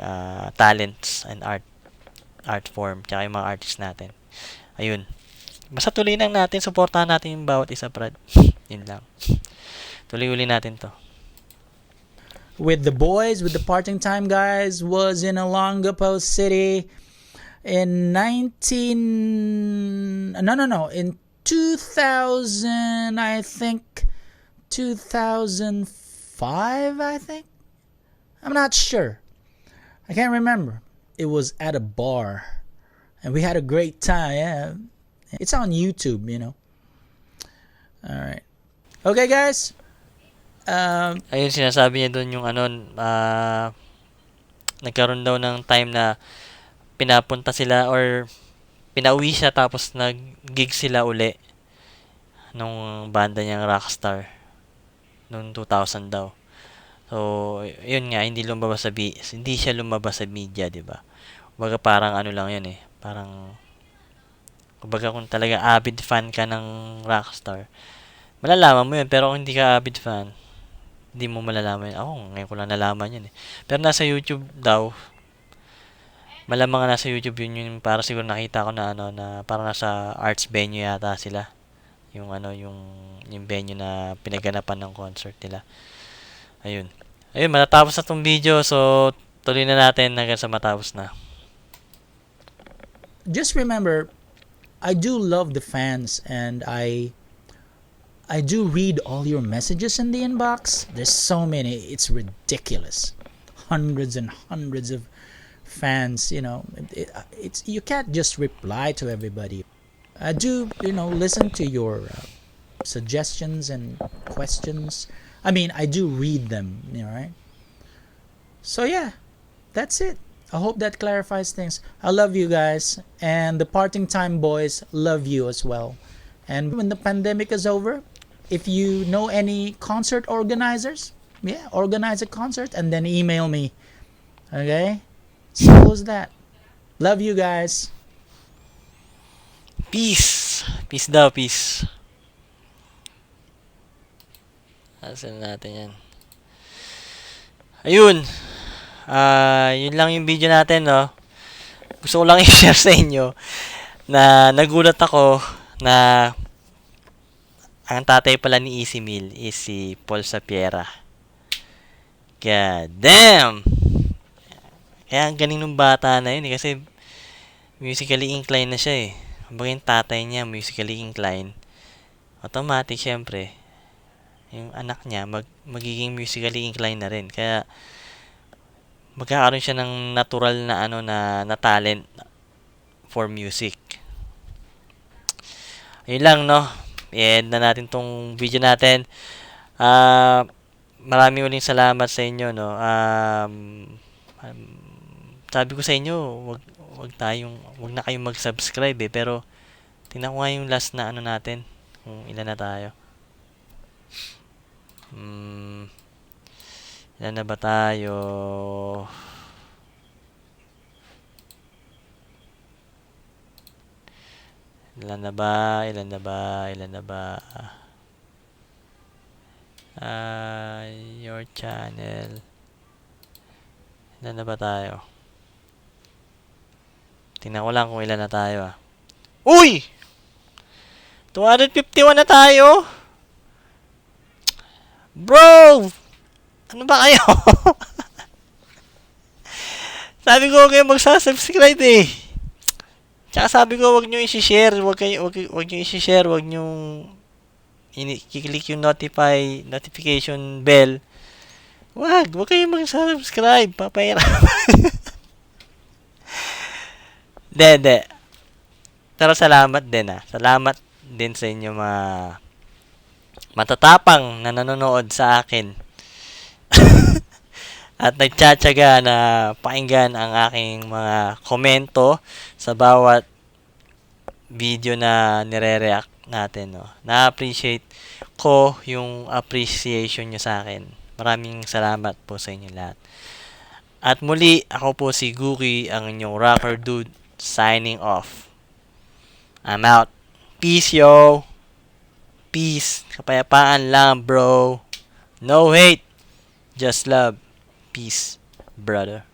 talents and art form, tsaka yung mga artists natin. Ayun. Basta tuloy lang natin, suportahan natin yung bawat isa, Brad. Yun lang. Tuloy uli natin to. With the boys, with the parting time guys, was in Olongapo City in in 2000, I think 2005, I think. I'm not sure. I can't remember. It was at a bar and we had a great time. Yeah. It's on YouTube, you know. All right. Okay, guys. Ayun, sinasabi niya doon yung nagkaroon daw ng time na pinapunta sila or pinauwi siya tapos nag-gig sila uli nung banda niyang Rockstar noong 2000 daw. So, yun nga, hindi siya lumabas sa media, 'di ba? Kumbaga parang ano lang 'yun eh. Parang kumbaga kung talaga avid fan ka ng Rockstar, malalaman mo 'yun, pero kung hindi ka avid fan, hindi mo malalaman yun. Ako, ngayon ko lang nalaman yun eh. Pero nasa YouTube daw, malamang nga nasa YouTube yun yung para siguro nakita ko na na parang nasa arts venue yata sila. Yung yung venue na pinaganapan ng concert nila. Ayun. Ayun, matatapos na tong video. So, tuloy na natin hanggang sa matapos na. Just remember, I do love the fans and I do read all your messages in the inbox. There's so many. It's ridiculous. Hundreds and hundreds of fans, you know. It's you can't just reply to everybody. I do, listen to your suggestions and questions. I mean, I do read them, right? So yeah, that's it. I hope that clarifies things. I love you guys, and the parting time boys love you as well. And when the pandemic is over, if you know any concert organizers, organize a concert and then email me. Okay? Simple as that. Love you guys. Peace! Peace daw, peace. Asan natin yan? Ayun. Yun lang yung video natin, no? Gusto ko lang i-share sa inyo na nagulat ako na ang tatay pala ni Easy Meal is si Paul Sapiera. God damn! Kaya ang galing ng bata na yun kasi musically inclined na siya eh. Kumbaga yung tatay niya musically inclined. Automatic syempre, yung anak niya magiging musically inclined na rin. Kaya magkakaroon siya ng natural na na talent for music. Ayun lang, no? I-end na natin tong video natin. Maraming uling salamat sa inyo, no? Sabi ko sa inyo, wag na kayong mag-subscribe eh, pero tingnan ko nga yung last na natin, kung ilan na tayo. Ilan na ba tayo? Ilan na ba? Your channel. Ilan na ba tayo? Tingnan ko lang kung ilan na tayo ah. Uy! 251 na tayo! Bro! Ano ba kayo? Sabi ko kayo magsasubscribe eh. Tsaka sabi ko wag nyo i-share, wag nyo i-share, wag nyo i-click yung notification bell. Wag kayo mag-subscribe, papayara. Hindi. Pero salamat din ah. Salamat din sa inyo mga matatapang na nanonood sa akin. At nagtsatsaga na pakinggan ang aking mga komento sa bawat video na nire-react natin. No? Na-appreciate ko yung appreciation nyo sa akin. Maraming salamat po sa inyo lahat. At muli, ako po si Guki, ang inyong rocker dude, signing off. I'm out. Peace, yo! peace. Kapayapaan lang, bro. No hate. Just love. Peace, brother.